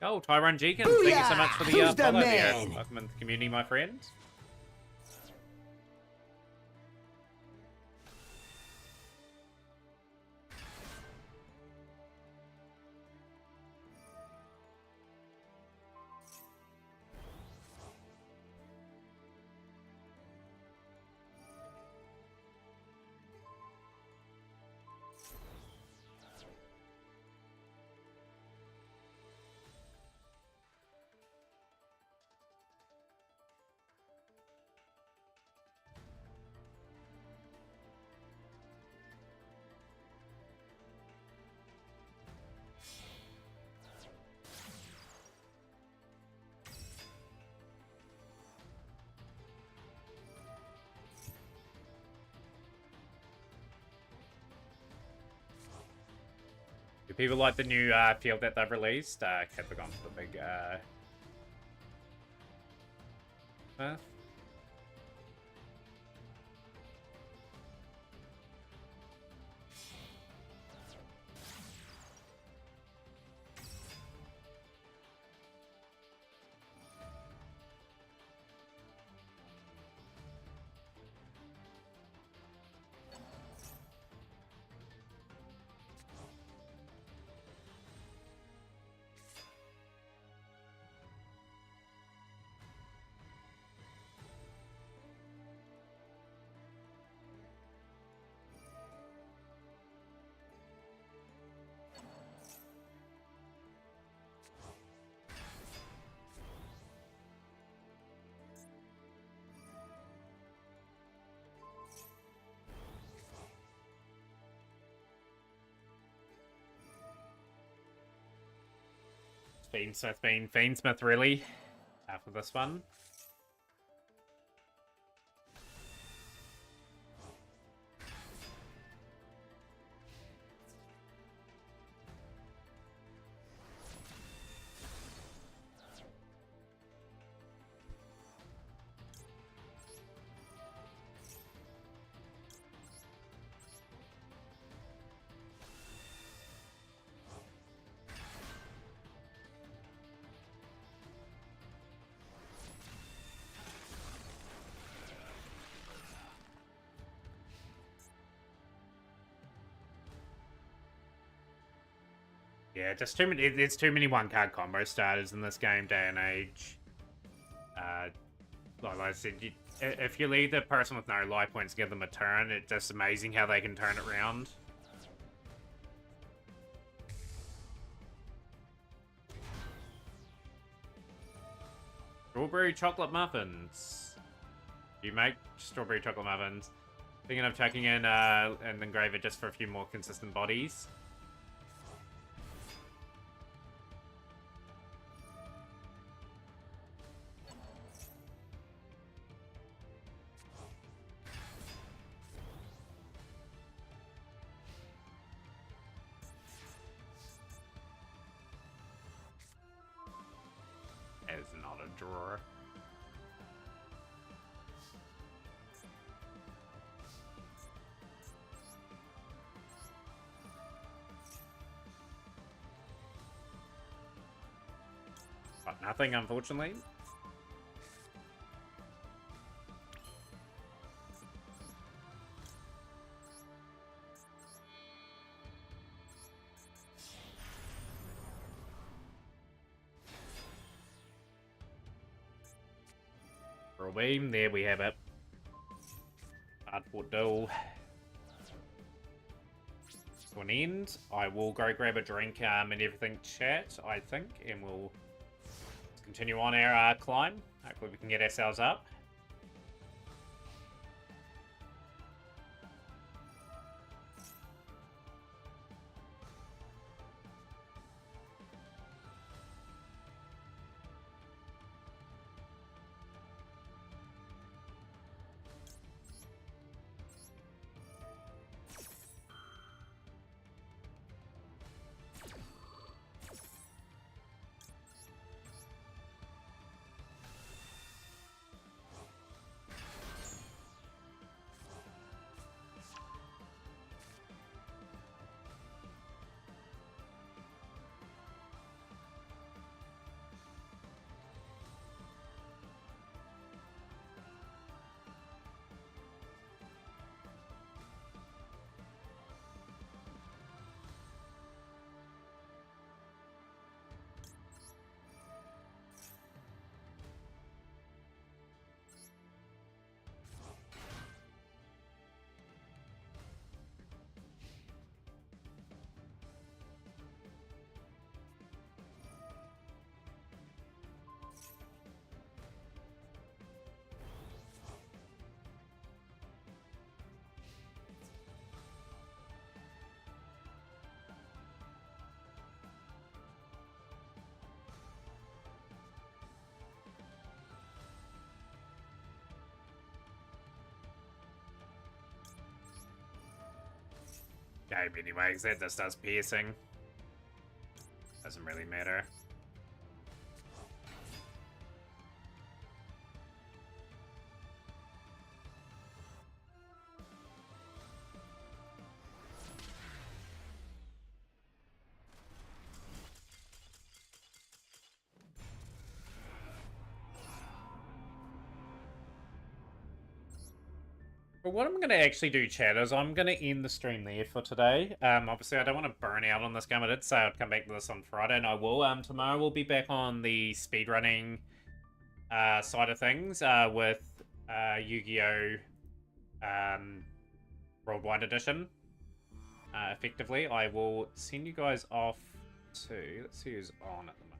Oh, Tyrone Jenkins, thank you so much for the follow there. Welcome into the community, my friends. Do people like the new field that they've released? Capricorn for the big Fiendsmith really after this one. Yeah, just too many. There's too many one-card combo starters in this game, day and age. Like I said, if you leave the person with no life points, give them a turn, it's just amazing how they can turn it around. Strawberry chocolate muffins. You make strawberry chocolate muffins. Thinking of chucking in an engraver just for a few more consistent bodies. Is not a drawer. But nothing, unfortunately. For a beam, there we have it. Hardport duel. To an end. I will go grab a drink and everything, chat, I think, and we'll continue on our climb. Hopefully we can get ourselves up. Game anyways, that just does piercing. Doesn't really matter. But what I'm going to actually do, chat, is I'm going to end the stream there for today. Obviously, I don't want to burn out on this game. I did say I'd come back to this on Friday, and I will. Tomorrow we'll be back on the speedrunning side of things with Yu-Gi-Oh! Worldwide Edition. Effectively, I will send you guys off to... Let's see who's on at the moment.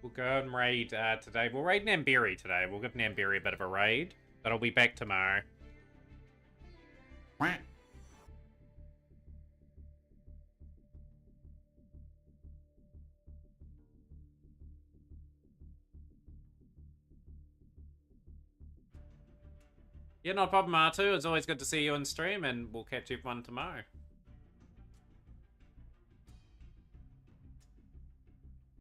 We'll go and raid today. We'll raid Namberi today. We'll give Namberi a bit of a raid. But I'll be back tomorrow. Yeah, no problem, R2. It's always good to see you on stream, and we'll catch everyone tomorrow.